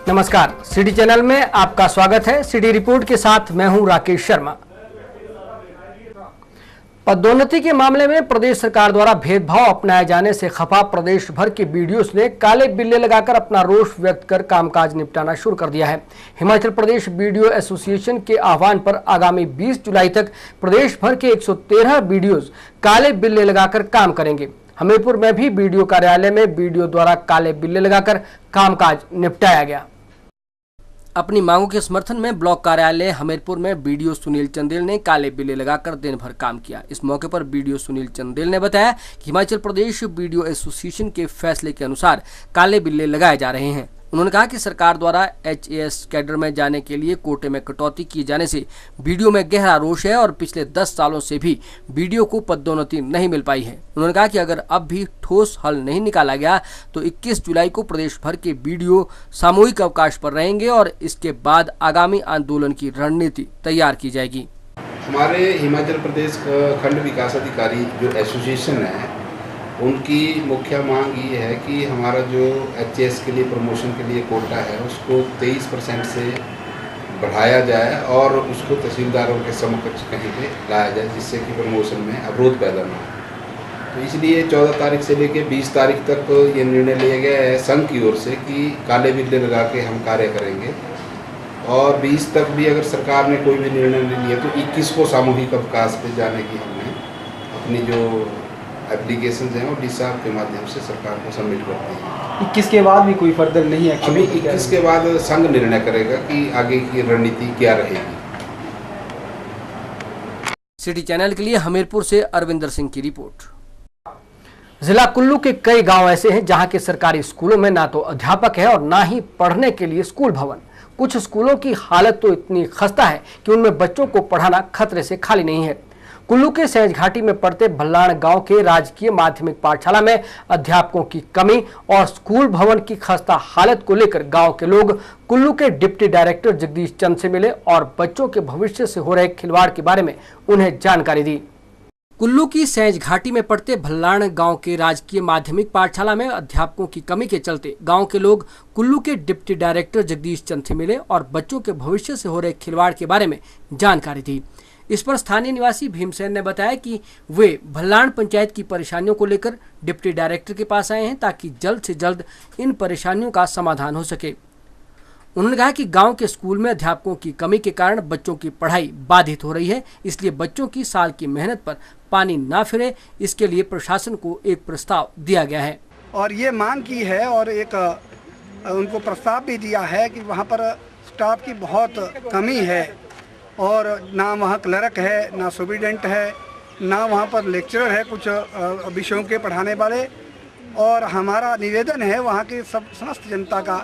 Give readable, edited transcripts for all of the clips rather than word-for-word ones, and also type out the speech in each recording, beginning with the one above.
नमस्कार, city channel में आपका स्वागत है। सिटी रिपोर्ट के साथ मैं हूं राकेश शर्मा। पदोन्नति के मामले में प्रदेश सरकार द्वारा भेदभाव अपनाए जाने से खफा प्रदेश भर के बीडीओस ने काले बिल्ले लगाकर अपना रोष व्यक्त कर कामकाज निपटाना शुरू कर दिया है। हिमाचल प्रदेश बीडीओ एसोसिएशन के आह्वान पर आगामी 20 जुलाई तक प्रदेश भर के 113 बीडीओस काले बिल्ले लगाकर काम करेंगे। हमीरपुर में भी बीडीओ कार्यालय में बीडीओ द्वारा काले बिल्ले लगाकर कामकाज निपटाया गया। अपनी मांगों के समर्थन में ब्लॉक कार्यालय हमीरपुर में बीडीओ सुनील चंदेल ने काले बिल्ले लगाकर दिन भर काम किया। इस मौके पर बीडीओ सुनील चंदेल ने बताया कि हिमाचल प्रदेश बीडीओ एसोसिएशन के फैसले के अनुसार काले बिल्ले लगाए जा रहे हैं। उन्होंने कहा कि सरकार द्वारा HAS कैडर में जाने के लिए कोटे में कटौती किए जाने से बीडीओ में गहरा रोष है और पिछले 10 सालों से भी बीडीओ को पदोन्नति नहीं मिल पाई है। उन्होंने कहा कि अगर अब भी ठोस हल नहीं निकाला गया तो 21 जुलाई को प्रदेश भर के बीडीओ सामूहिक अवकाश पर रहेंगे और इसके बाद आगामी आंदोलन की रणनीति तैयार की जाएगी। हमारे हिमाचल प्रदेश खंड विकास अधिकारी जो एसोसिएशन है, उनकी मुख्य मांग ये है कि हमारा जो HAS के लिए प्रमोशन के लिए कोटा है उसको 23% से बढ़ाया जाए और उसको तहसीलदारों के समकक्ष कहीं पे लाया जाए, जिससे कि प्रमोशन में अवरोध पैदा न हो। तो इसलिए 14 तारीख से लेकर 20 तारीख तक ये निर्णय लिया गया है संघ की ओर से कि काले बिल्ले लगा के हम कार्य करेंगे और 20 तक भी अगर सरकार ने कोई भी निर्णय नहीं लिया तो 21 को सामूहिक अवकाश पे जाने की हमने अपनी जो एप्लीकेशन हैं वो DSA के माध्यम से सरकार को सबमिट करते हैं। 21 के बाद भी कोई फर्दर नहीं है? अभी 21 के बाद संघ निर्णय करेगा कि आगे की रणनीति क्या रहेगी। सिटी चैनल के लिए हमीरपुर से अरविंदर सिंह की रिपोर्ट। जिला कुल्लू के कई गांव ऐसे हैं जहां के सरकारी स्कूलों में ना तो अध्यापक है और ना ही पढ़ने के लिए स्कूल भवन। कुछ स्कूलों की हालत तो इतनी खस्ता है कि उनमें बच्चों को पढ़ाना खतरे से खाली नहीं है। कुल्लू के सैंज घाटी में पड़ते भल्लाण गांव के राजकीय माध्यमिक पाठशाला में अध्यापकों की कमी और स्कूल भवन की खस्ता हालत को लेकर गांव के लोग कुल्लू के डिप्टी डायरेक्टर जगदीश चंद से मिले और बच्चों के भविष्य से हो रहे खिलवाड़ के बारे में उन्हें जानकारी दी। कुल्लू की सैंज घाटी में पड़ते भल्लाण गांव के राजकीय माध्यमिक पाठशाला में अध्यापकों की कमी के चलते गांव के लोग कुल्लू के डिप्टी डायरेक्टर जगदीश चंद से मिले और बच्चों के भविष्य से हो रहे खिलवाड़ के बारे में जानकारी दी। इस पर स्थानीय निवासी भीमसेन ने बताया कि वे भल्लाण पंचायत की परेशानियों को लेकर डिप्टी डायरेक्टर के पास आए हैं ताकि जल्द से जल्द इन परेशानियों का समाधान हो सके। उन्होंने कहा कि गांव के स्कूल में अध्यापकों की कमी के कारण बच्चों की पढ़ाई बाधित हो रही है, इसलिए बच्चों की साल की मेहनत पर पानी ना फिरे, इसके लिए प्रशासन को एक प्रस्ताव दिया गया है और ये मांग की है और एक उनको प्रस्ताव भी दिया है कि वहाँ पर स्टाफ की बहुत कमी है और ना वहाँ क्लर्क है, ना सुपरिटेंडेंट है, ना वहाँ पर लेक्चरर है कुछ विषयों के पढ़ाने वाले। और हमारा निवेदन है वहाँ की समस्त जनता का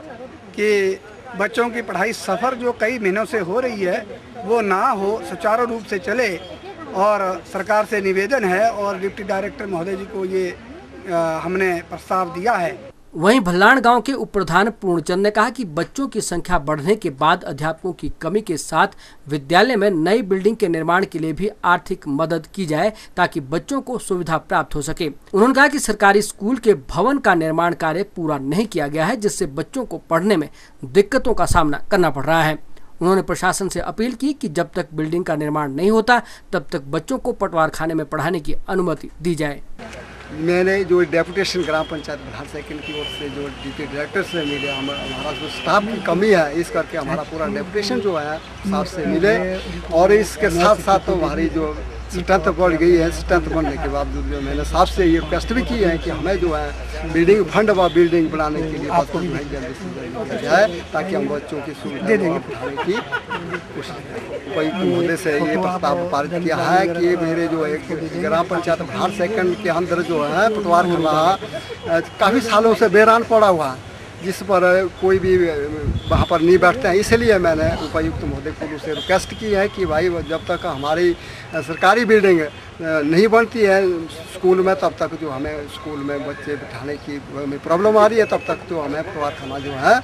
कि बच्चों की पढ़ाई सफ़र जो कई महीनों से हो रही है वो ना हो, सुचारू रूप से चले और सरकार से निवेदन है और डिप्टी डायरेक्टर महोदय जी को ये हमने प्रस्ताव दिया है। वहीं भल्लाण गांव के उप प्रधान पूर्णचंद ने कहा कि बच्चों की संख्या बढ़ने के बाद अध्यापकों की कमी के साथ विद्यालय में नई बिल्डिंग के निर्माण के लिए भी आर्थिक मदद की जाए ताकि बच्चों को सुविधा प्राप्त हो सके। उन्होंने कहा कि सरकारी स्कूल के भवन का निर्माण कार्य पूरा नहीं किया गया है, जिससे बच्चों को पढ़ने में दिक्कतों का सामना करना पड़ रहा है। उन्होंने प्रशासन से अपील की कि जब तक बिल्डिंग का निर्माण नहीं होता तब तक बच्चों को पटवार खाने में पढ़ाने की अनुमति दी जाए। मैंने जो डेपुटेशन ग्राम पंचायत भल्लाण सेकंड की ओर से जो डिप्टी डायरेक्टर से मिले, हमारा जो स्टाफ की कमी है इस करके हमारा पूरा डेपुटेशन जो है साहब से मिले और इसके साथ साथ तो हमारी जो स्ट्रेंथ बढ़ गई है, स्ट्रेंथ बढ़ने के बावजूद जो मैंने साहब से ये रिक्वेस्ट भी की है कि हमें जो है बिल्डिंग फंड व बिल्डिंग बनाने के लिए आपको जो है जल्दी से जल्दी किया जाए ताकि हम बच्चों की सुविधा बढ़ाने की कोशिश करें। कोई मुद्दे से ये प्रस्ताव पारित किया है कि मेरे जो एक ग्राम पंचायत भल्लाण सेकंड के अंदर जो है पटवार खाना काफ़ी सालों से बेरान पड़ा हुआ है, जिस पर कोई भी वहाँ पर नहीं बैठते हैं। इसलिए मैंने उपायुक्त महोदय को से रिक्वेस्ट की है कि भाई जब तक हमारी सरकारी बिल्डिंग नहीं बनती है स्कूल में तब तक जो हमें स्कूल में बच्चे बिठाने की प्रॉब्लम आ रही है, तब तक तो हमें पटवार खाना जो है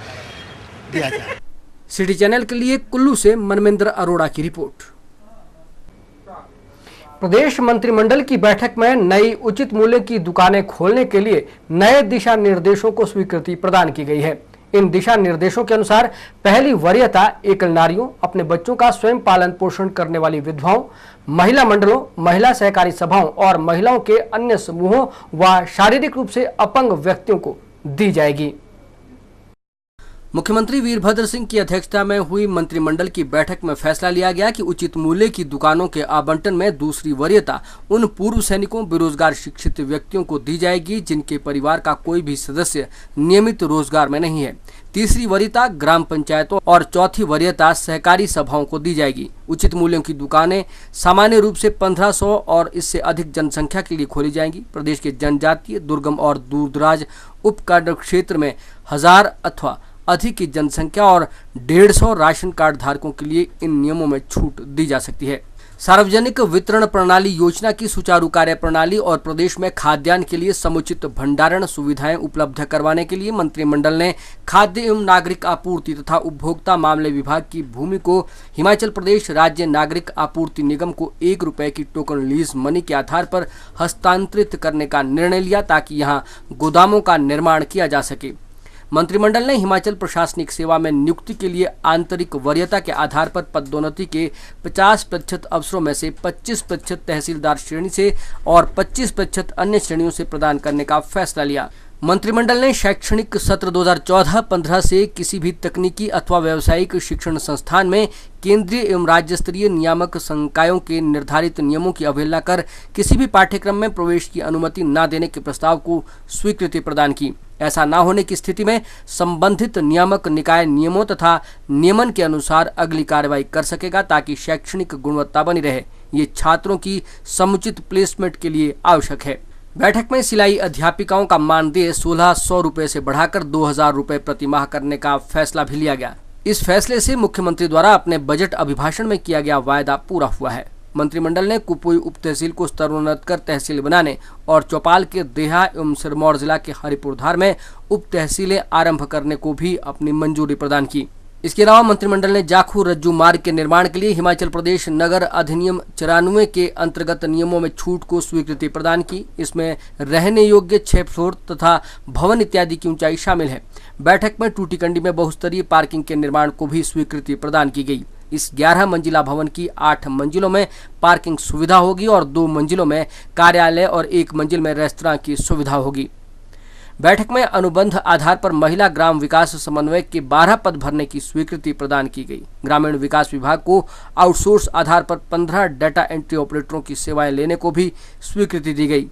दिया जाए। सिटी चैनल के लिए कुल्लू से मनमेंद्र अरोड़ा की रिपोर्ट। प्रदेश मंत्रिमंडल की बैठक में नई उचित मूल्य की दुकानें खोलने के लिए नए दिशा निर्देशों को स्वीकृति प्रदान की गई है। इन दिशा निर्देशों के अनुसार पहली वरीयता एकल नारियों, अपने बच्चों का स्वयं पालन पोषण करने वाली विधवाओं, महिला मंडलों, महिला सहकारी सभाओं और महिलाओं के अन्य समूहों व शारीरिक रूप से अपंग व्यक्तियों को दी जाएगी। मुख्यमंत्री वीरभद्र सिंह की अध्यक्षता में हुई मंत्रिमंडल की बैठक में फैसला लिया गया कि उचित मूल्य की दुकानों के आवंटन में दूसरी वरीयता उन पूर्व सैनिकों, बेरोजगार शिक्षित व्यक्तियों को दी जाएगी जिनके परिवार का कोई भी सदस्य नियमित रोजगार में नहीं है। तीसरी वरीयता ग्राम पंचायतों और चौथी वरीयता सहकारी सभाओं को दी जाएगी। उचित मूल्यों की दुकानें सामान्य रूप से 1500 और इससे अधिक जनसंख्या के लिए खोली जाएंगी। प्रदेश के जनजातीय, दुर्गम और दूरदराज उपखंड क्षेत्र में 1000 अथवा अधिक की जनसंख्या और 150 राशन कार्ड धारकों के लिए इन नियमों में छूट दी जा सकती है। सार्वजनिक वितरण प्रणाली योजना की सुचारू कार्य प्रणाली और प्रदेश में खाद्यान्न के लिए समुचित भंडारण सुविधाएं उपलब्ध करवाने के लिए मंत्रिमंडल ने खाद्य एवं नागरिक आपूर्ति तथा उपभोक्ता मामले विभाग की भूमि को हिमाचल प्रदेश राज्य नागरिक आपूर्ति निगम को ₹1 की टोकन लीज मनी के आधार पर हस्तांतरित करने का निर्णय लिया ताकि यहां गोदामों का निर्माण किया जा सके। मंत्रिमंडल ने हिमाचल प्रशासनिक सेवा में नियुक्ति के लिए आंतरिक वरीयता के आधार पर पदोन्नति के 50% अवसरों में से 25% तहसीलदार श्रेणी से और 25% अन्य श्रेणियों से प्रदान करने का फैसला लिया। मंत्रिमंडल ने शैक्षणिक सत्र 2014-15 से किसी भी तकनीकी अथवा व्यावसायिक शिक्षण संस्थान में केंद्रीय एवं राज्य स्तरीय नियामक संकायों के निर्धारित नियमों की अवहेलना कर किसी भी पाठ्यक्रम में प्रवेश की अनुमति न देने के प्रस्ताव को स्वीकृति प्रदान की। ऐसा न होने की स्थिति में संबंधित नियामक निकाय नियमों तथा नियमन के अनुसार अगली कार्रवाई कर सकेगा ताकि शैक्षणिक गुणवत्ता बनी रहे। ये छात्रों की समुचित प्लेसमेंट के लिए आवश्यक है। बैठक में सिलाई अध्यापिकाओं का मानदेय 1600 रुपए से बढ़ाकर 2000 रुपए प्रति माह करने का फैसला भी लिया गया। इस फैसले से मुख्यमंत्री द्वारा अपने बजट अभिभाषण में किया गया वायदा पूरा हुआ है। मंत्रिमंडल ने कुपुई उप तहसील को स्तरोन्नत कर तहसील बनाने और चौपाल के देहा एवं सिरमौर जिला के हरिपुरधार में उप तहसीलें आरंभ करने को भी अपनी मंजूरी प्रदान की। इसके अलावा मंत्रिमंडल ने जाखू रज्जू मार्ग के निर्माण के लिए हिमाचल प्रदेश नगर अधिनियम 94 के अंतर्गत नियमों में छूट को स्वीकृति प्रदान की। इसमें रहने योग्य 6 फ्लोर तथा भवन इत्यादि की ऊंचाई शामिल है। बैठक में टूटीकंडी में बहुस्तरीय पार्किंग के निर्माण को भी स्वीकृति प्रदान की गई। इस 11 मंजिला भवन की 8 मंजिलों में पार्किंग सुविधा होगी और 2 मंजिलों में कार्यालय और 1 मंजिल में रेस्तरां की सुविधा होगी। बैठक में अनुबंध आधार पर महिला ग्राम विकास समन्वयक के 12 पद भरने की स्वीकृति प्रदान की गई। ग्रामीण विकास विभाग को आउटसोर्स आधार पर 15 डाटा एंट्री ऑपरेटरों की सेवाएं लेने को भी स्वीकृति दी गई।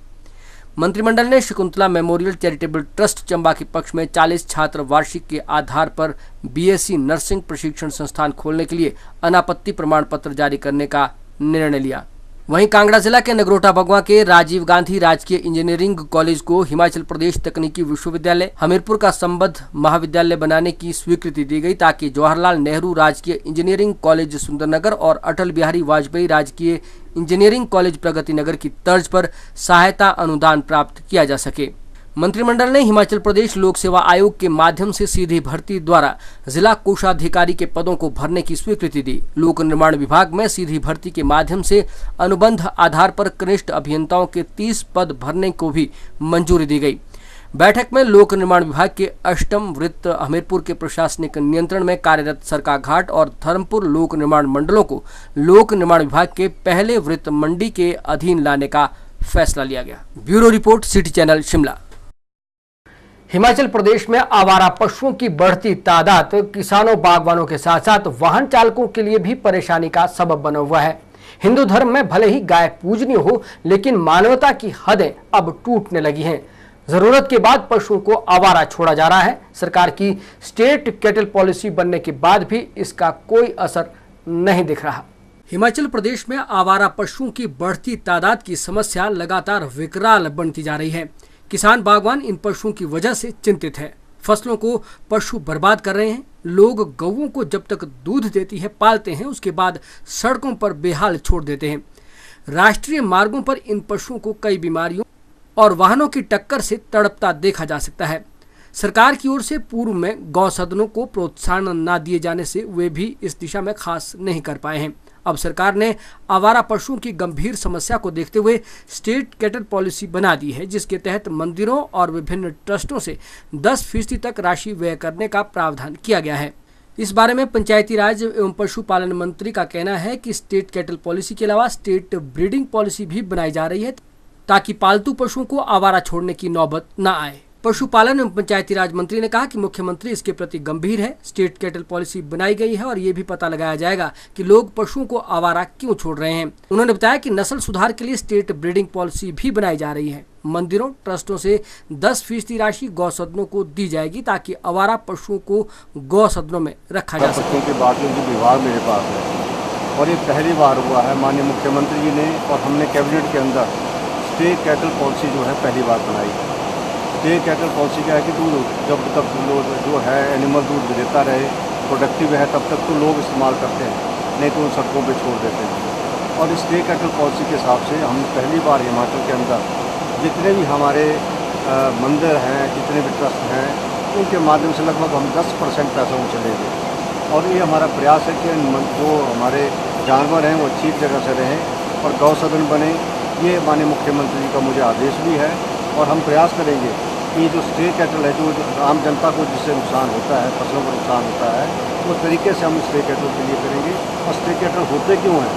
मंत्रिमंडल ने Shakuntala memorial charitable trust Chamba के पक्ष में 40 छात्र वार्षिक के आधार पर बीएससी नर्सिंग प्रशिक्षण संस्थान खोलने के लिए अनापत्ति प्रमाण पत्र जारी करने का निर्णय लिया। वहीं कांगड़ा जिला के नगरोटा बगवा के राजीव गांधी राजकीय इंजीनियरिंग कॉलेज को हिमाचल प्रदेश तकनीकी विश्वविद्यालय हमीरपुर का संबद्ध महाविद्यालय बनाने की स्वीकृति दी गई ताकि जवाहरलाल नेहरू राजकीय इंजीनियरिंग कॉलेज सुंदरनगर और अटल बिहारी वाजपेयी राजकीय इंजीनियरिंग कॉलेज प्रगति नगर की तर्ज पर सहायता अनुदान प्राप्त किया जा सके। मंत्रिमंडल ने हिमाचल प्रदेश लोक सेवा आयोग के माध्यम से सीधी भर्ती द्वारा जिला कोषाधिकारी के पदों को भरने की स्वीकृति दी। लोक निर्माण विभाग में सीधी भर्ती के माध्यम से अनुबंध आधार पर कनिष्ठ अभियंताओं के 30 पद भरने को भी मंजूरी दी गई। बैठक में लोक निर्माण विभाग के 8म वृत्त हमीरपुर के प्रशासनिक नियंत्रण में कार्यरत सरकाघाट और धर्मपुर लोक निर्माण मंडलों को लोक निर्माण विभाग के पहले वृत्त मंडी के अधीन लाने का फैसला लिया गया। Bureau report, city channel, Shimla. Himachal Pradesh में आवारा पशुओं की बढ़ती तादाद किसानों, बागवानों के साथ साथ वाहन चालकों के लिए भी परेशानी का सबब बना हुआ है। हिंदू धर्म में भले ही गाय पूजनीय हो, लेकिन मानवता की हदें अब टूटने लगी हैं। जरूरत के बाद पशुओं को आवारा छोड़ा जा रहा है। सरकार की स्टेट कैटल पॉलिसी बनने के बाद भी इसका कोई असर नहीं दिख रहा। हिमाचल प्रदेश में आवारा पशुओं की बढ़ती तादाद की समस्या लगातार विकराल बनती जा रही है। किसान, बागवान इन पशुओं की वजह से चिंतित है। फसलों को पशु बर्बाद कर रहे हैं। लोग गौओं को जब तक दूध देती है पालते हैं, उसके बाद सड़कों पर बेहाल छोड़ देते हैं। राष्ट्रीय मार्गों पर इन पशुओं को कई बीमारियों और वाहनों की टक्कर से तड़पता देखा जा सकता है। सरकार की ओर से पूर्व में गौ सदनों को प्रोत्साहन न दिए जाने से वे भी इस दिशा में खास नहीं कर पाए हैं। अब सरकार ने आवारा पशुओं की गंभीर समस्या को देखते हुए स्टेट कैटल पॉलिसी बना दी है, जिसके तहत मंदिरों और विभिन्न ट्रस्टों से 10% तक राशि व्यय करने का प्रावधान किया गया है। इस बारे में पंचायती राज एवं पशुपालन मंत्री का कहना है कि स्टेट कैटल पॉलिसी के अलावा स्टेट ब्रीडिंग पॉलिसी भी बनाई जा रही है ताकि पालतू पशुओं को आवारा छोड़ने की नौबत न आए। पशुपालन एवं पंचायती राज मंत्री ने कहा कि मुख्यमंत्री इसके प्रति गंभीर है। स्टेट कैटल पॉलिसी बनाई गई है और ये भी पता लगाया जाएगा कि लोग पशुओं को आवारा क्यों छोड़ रहे हैं। उन्होंने बताया कि नस्ल सुधार के लिए स्टेट ब्रीडिंग पॉलिसी भी बनाई जा रही है। मंदिरों ट्रस्टों से 10% राशि गौसदनों को दी जाएगी ताकि आवारा पशुओं को गौसदनों में रखा जा सके। के बाद जो विभाग मेरे पास है और ये पहली बार हुआ है, माननीय मुख्यमंत्री जी ने और हमने कैबिनेट के अंदर स्टेट कैटल पॉलिसी जो है पहली बार बनाई है। स्टेट कैटल पॉलिसी क्या है कि दूध जब तक लोग जो है एनिमल दूध देता रहे, प्रोडक्टिव है, तब तक तो लोग इस्तेमाल करते हैं, नहीं तो सड़कों पे छोड़ देते हैं। और स्टेट कैटल पॉलिसी के हिसाब से हम पहली बार हिमाचल के अंदर जितने भी हमारे मंदिर हैं, जितने भी ट्रस्ट हैं, उनके माध्यम से लगभग हम 10% पैसा वो चलेंगे। और ये हमारा प्रयास है कि जो हमारे जानवर हैं वो अच्छी जगह से रहें और गौ सदन बने। ये माननीय मुख्यमंत्री जी का मुझे आदेश भी है और हम प्रयास करेंगे कि जो स्टेट कैटल है, जो आम जनता को जिससे नुकसान होता है, फसलों को नुकसान होता है, वो तरीके से हम स्टेट कैटल के लिए करेंगे। और स्टेट कैटल होते क्यों हैं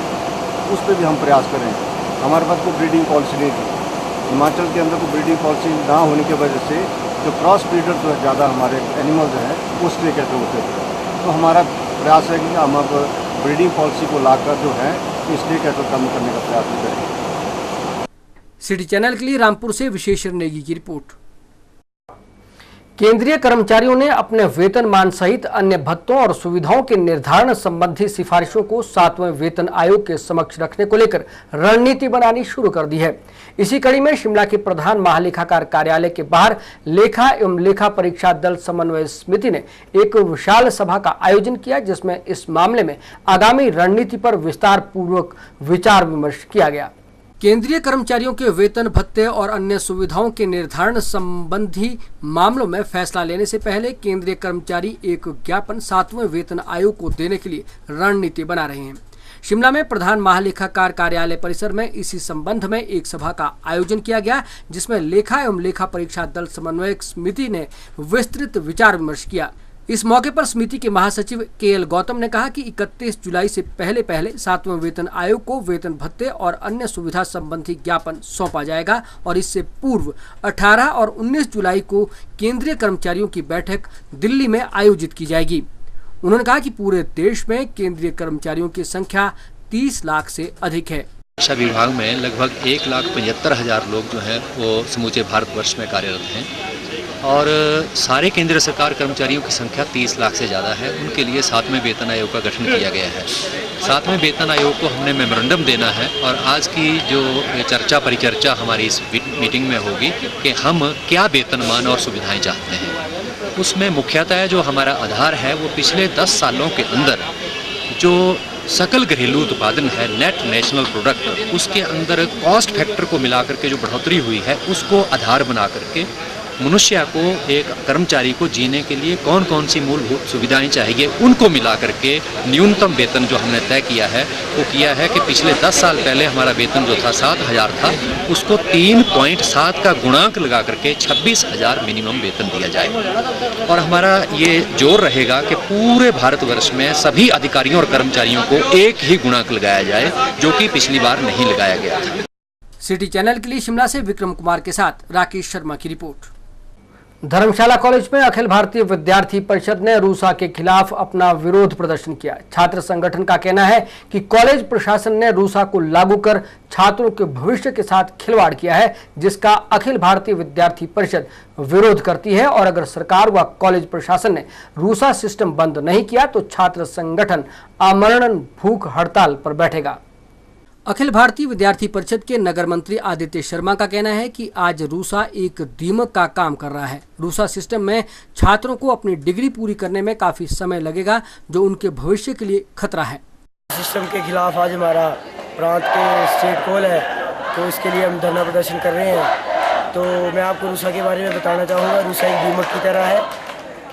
उस पर भी हम प्रयास करेंगे। हमारे पास कोई ब्रीडिंग पॉलिसी नहीं थी, हिमाचल के अंदर कोई ब्रीडिंग पॉलिसी ना होने की वजह से जो क्रॉस ब्रीडर जो है ज़्यादा हमारे एनिमल्स हैं वो स्टेट कैटल होते थे। तो हमारा प्रयास है कि हम अब ब्रीडिंग पॉलिसी को लाकर जो है स्टेट कैटल कम करने का प्रयास भी करेंगे। सिटी चैनल के लिए रामपुर से विशेष नेगी की रिपोर्ट। केंद्रीय कर्मचारियों ने अपने वेतनमान सहित अन्य भत्तों और सुविधाओं के निर्धारण संबंधी सिफारिशों को 7वें वेतन आयोग के समक्ष रखने को लेकर रणनीति बनानी शुरू कर दी है। इसी कड़ी में शिमला के प्रधान महालेखाकार कार्यालय के बाहर लेखा एवं लेखा परीक्षा दल समन्वय समिति ने एक विशाल सभा का आयोजन किया, जिसमें इस मामले में आगामी रणनीति पर विस्तार पूर्वक विचार विमर्श किया गया। केंद्रीय कर्मचारियों के वेतन भत्ते और अन्य सुविधाओं के निर्धारण संबंधी मामलों में फैसला लेने से पहले केंद्रीय कर्मचारी एक ज्ञापन 7वें वेतन आयोग को देने के लिए रणनीति बना रहे हैं। शिमला में प्रधान महालेखाकार कार्यालय परिसर में इसी संबंध में एक सभा का आयोजन किया गया, जिसमें लेखा एवं लेखा परीक्षा दल समन्वयक समिति ने विस्तृत विचार विमर्श किया। इस मौके पर समिति के महासचिव KL गौतम ने कहा कि 31 जुलाई से पहले 7वें वेतन आयोग को वेतन भत्ते और अन्य सुविधा संबंधी ज्ञापन सौंपा जाएगा और इससे पूर्व 18 और 19 जुलाई को केंद्रीय कर्मचारियों की बैठक दिल्ली में आयोजित की जाएगी। उन्होंने कहा कि पूरे देश में केंद्रीय कर्मचारियों की संख्या 30 लाख से अधिक है। शिक्षा विभाग में लगभग 1,75,000 लोग जो हैं वो समूचे भारतवर्ष में कार्यरत हैं और सारे केंद्र सरकार कर्मचारियों की संख्या 30 लाख से ज़्यादा है। उनके लिए 7वें वेतन आयोग का गठन किया गया है। 7वें वेतन आयोग को हमने मेमोरेंडम देना है और आज की जो चर्चा परिचर्चा हमारी इस मीटिंग में होगी कि हम क्या वेतनमान और सुविधाएं चाहते हैं। उसमें मुख्यतः जो हमारा आधार है वो पिछले 10 सालों के अंदर जो सकल घरेलू उत्पादन है, नेट नेशनल प्रोडक्ट, उसके अंदर कॉस्ट फैक्टर को मिलाकर के जो बढ़ोतरी हुई है उसको आधार बना करके मनुष्य को, एक कर्मचारी को जीने के लिए कौन कौन सी मूलभूत सुविधाएं चाहिए उनको मिला करके न्यूनतम वेतन जो हमने तय किया है वो किया है कि पिछले 10 साल पहले हमारा वेतन जो था 7,000 था, उसको 3.7 का गुणांक लगा करके 26,000 मिनिमम वेतन दिया जाए। और हमारा ये जोर रहेगा कि पूरे भारतवर्ष में सभी अधिकारियों और कर्मचारियों को एक ही गुणांक लगाया जाए, जो कि पिछली बार नहीं लगाया गया था। सिटी चैनल के लिए शिमला से विक्रम कुमार के साथ राकेश शर्मा की रिपोर्ट। धर्मशाला कॉलेज में अखिल भारतीय विद्यार्थी परिषद ने रूसा के खिलाफ अपना विरोध प्रदर्शन किया। छात्र संगठन का कहना है कि कॉलेज प्रशासन ने रूसा को लागू कर छात्रों के भविष्य के साथ खिलवाड़ किया है, जिसका अखिल भारतीय विद्यार्थी परिषद विरोध करती है और अगर सरकार व कॉलेज प्रशासन ने रूसा सिस्टम बंद नहीं किया तो छात्र संगठन आमरण भूख हड़ताल पर बैठेगा। अखिल भारतीय विद्यार्थी परिषद के नगर मंत्री आदित्य शर्मा का कहना है कि आज रूसा एक दीमक का काम कर रहा है। रूसा सिस्टम में छात्रों को अपनी डिग्री पूरी करने में काफी समय लगेगा, जो उनके भविष्य के लिए खतरा है। सिस्टम के खिलाफ आज हमारा प्रांत के स्टेट कॉल है, तो इसके लिए हम धरना प्रदर्शन कर रहे हैं। तो मैं आपको रूसा के बारे में बताना चाहूँगा। रूसा एक दीमक की तरह है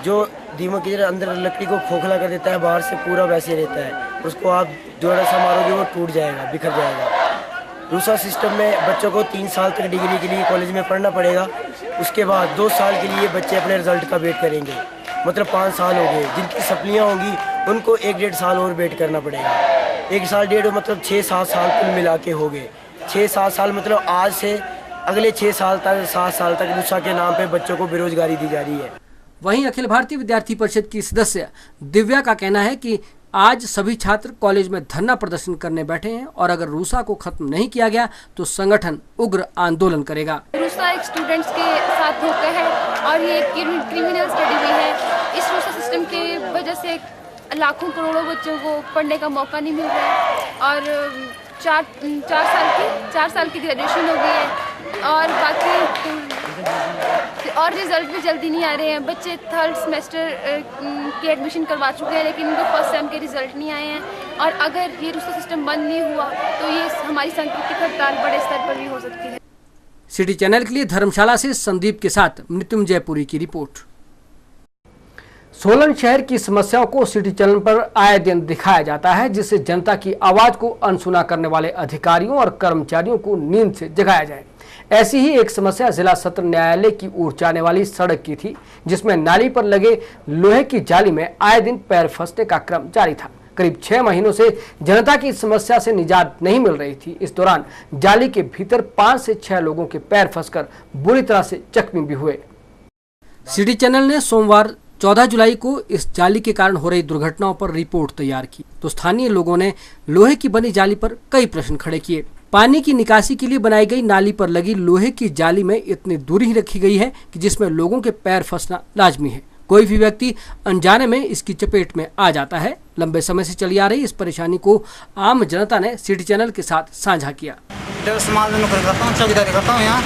जो दीमक की तरह अंदर लकड़ी को खोखला कर देता है, बाहर से पूरा वैसे रहता है। उसको आप जोड़ा सा मारोगे वो टूट जाएगा, बिखर जाएगा। रूसा सिस्टम में बच्चों को 3 साल तक डिग्री के लिए कॉलेज में पढ़ना पड़ेगा। उसके बाद 2 साल के लिए बच्चे अपने रिजल्ट का वेट करेंगे, मतलब 5 साल हो गए। जिनकी सप्लियाँ होंगी उनको 1-1.5 साल और वेट करना पड़ेगा। 1 साल 1.5 मतलब 6-7 साल कुल मिला के हो गए। 6-7 साल मतलब आज से अगले 6 साल तक 7 साल तक रूसा के नाम पे बच्चों को बेरोजगारी दी जा रही है। वहीं अखिल भारतीय विद्यार्थी परिषद की सदस्य दिव्या का कहना है कि आज सभी छात्र कॉलेज में धरना प्रदर्शन करने बैठे हैं और अगर रूसा को खत्म नहीं किया गया तो संगठन उग्र आंदोलन करेगा। रूसा एक स्टूडेंट्स के साथ धोखा है और ये क्रिमिनल स्टडी भी है। इस रूसा सिस्टम के वजह से लाखों करोड़ों बच्चों को पढ़ने का मौका नहीं मिल रहा है और 4 साल की ग्रेजुएशन हो गई है और बाकी और रिजल्ट भी जल्दी नहीं आ रहे हैं। बच्चे 3rd सेमेस्टर की एडमिशन करवा चुके हैं लेकिन उनको फर्स्ट सेम के रिजल्ट नहीं आए हैं और अगर ये रूसा सिस्टम बंद नहीं हुआ तो ये हमारी सांकेतिक हड़ताल बड़े स्तर पर भी हो सकती है। सिटी चैनल के लिए धर्मशाला से संदीप के साथ मृत्युंजय पुरी की रिपोर्ट। सोलन शहर की समस्याओं को सिटी चैनल पर आए दिन दिखाया जाता है, जिससे जनता की आवाज को अनसुना करने वाले अधिकारियों और कर्मचारियों को नींद से जगाया जाए। ऐसी ही एक समस्या जिला सत्र न्यायालय की ओर जाने वाली सड़क की थी, जिसमें नाली पर लगे लोहे की जाली में आए दिन पैर फंसने का क्रम जारी था। करीब 6 महीनों से जनता की समस्या से निजात नहीं मिल रही थी। इस दौरान जाली के भीतर 5 से 6 लोगों के पैर फंसकर बुरी तरह से जख्मी भी हुए। सिटी चैनल ने सोमवार 14 जुलाई को इस जाली के कारण हो रही दुर्घटनाओं पर रिपोर्ट तैयार की तो स्थानीय लोगों ने लोहे की बनी जाली पर कई प्रश्न खड़े किए। पानी की निकासी के लिए बनाई गई नाली पर लगी लोहे की जाली में इतनी दूरी रखी गई है कि जिसमें लोगों के पैर फंसना लाजमी है। कोई भी व्यक्ति अनजाने में इसकी चपेट में आ जाता है। लंबे समय से चली आ रही इस परेशानी को आम जनता ने सिटी चैनल के साथ साझा किया। नौकरी करता हूँ, चौकीदारी करता हूँ। यहाँ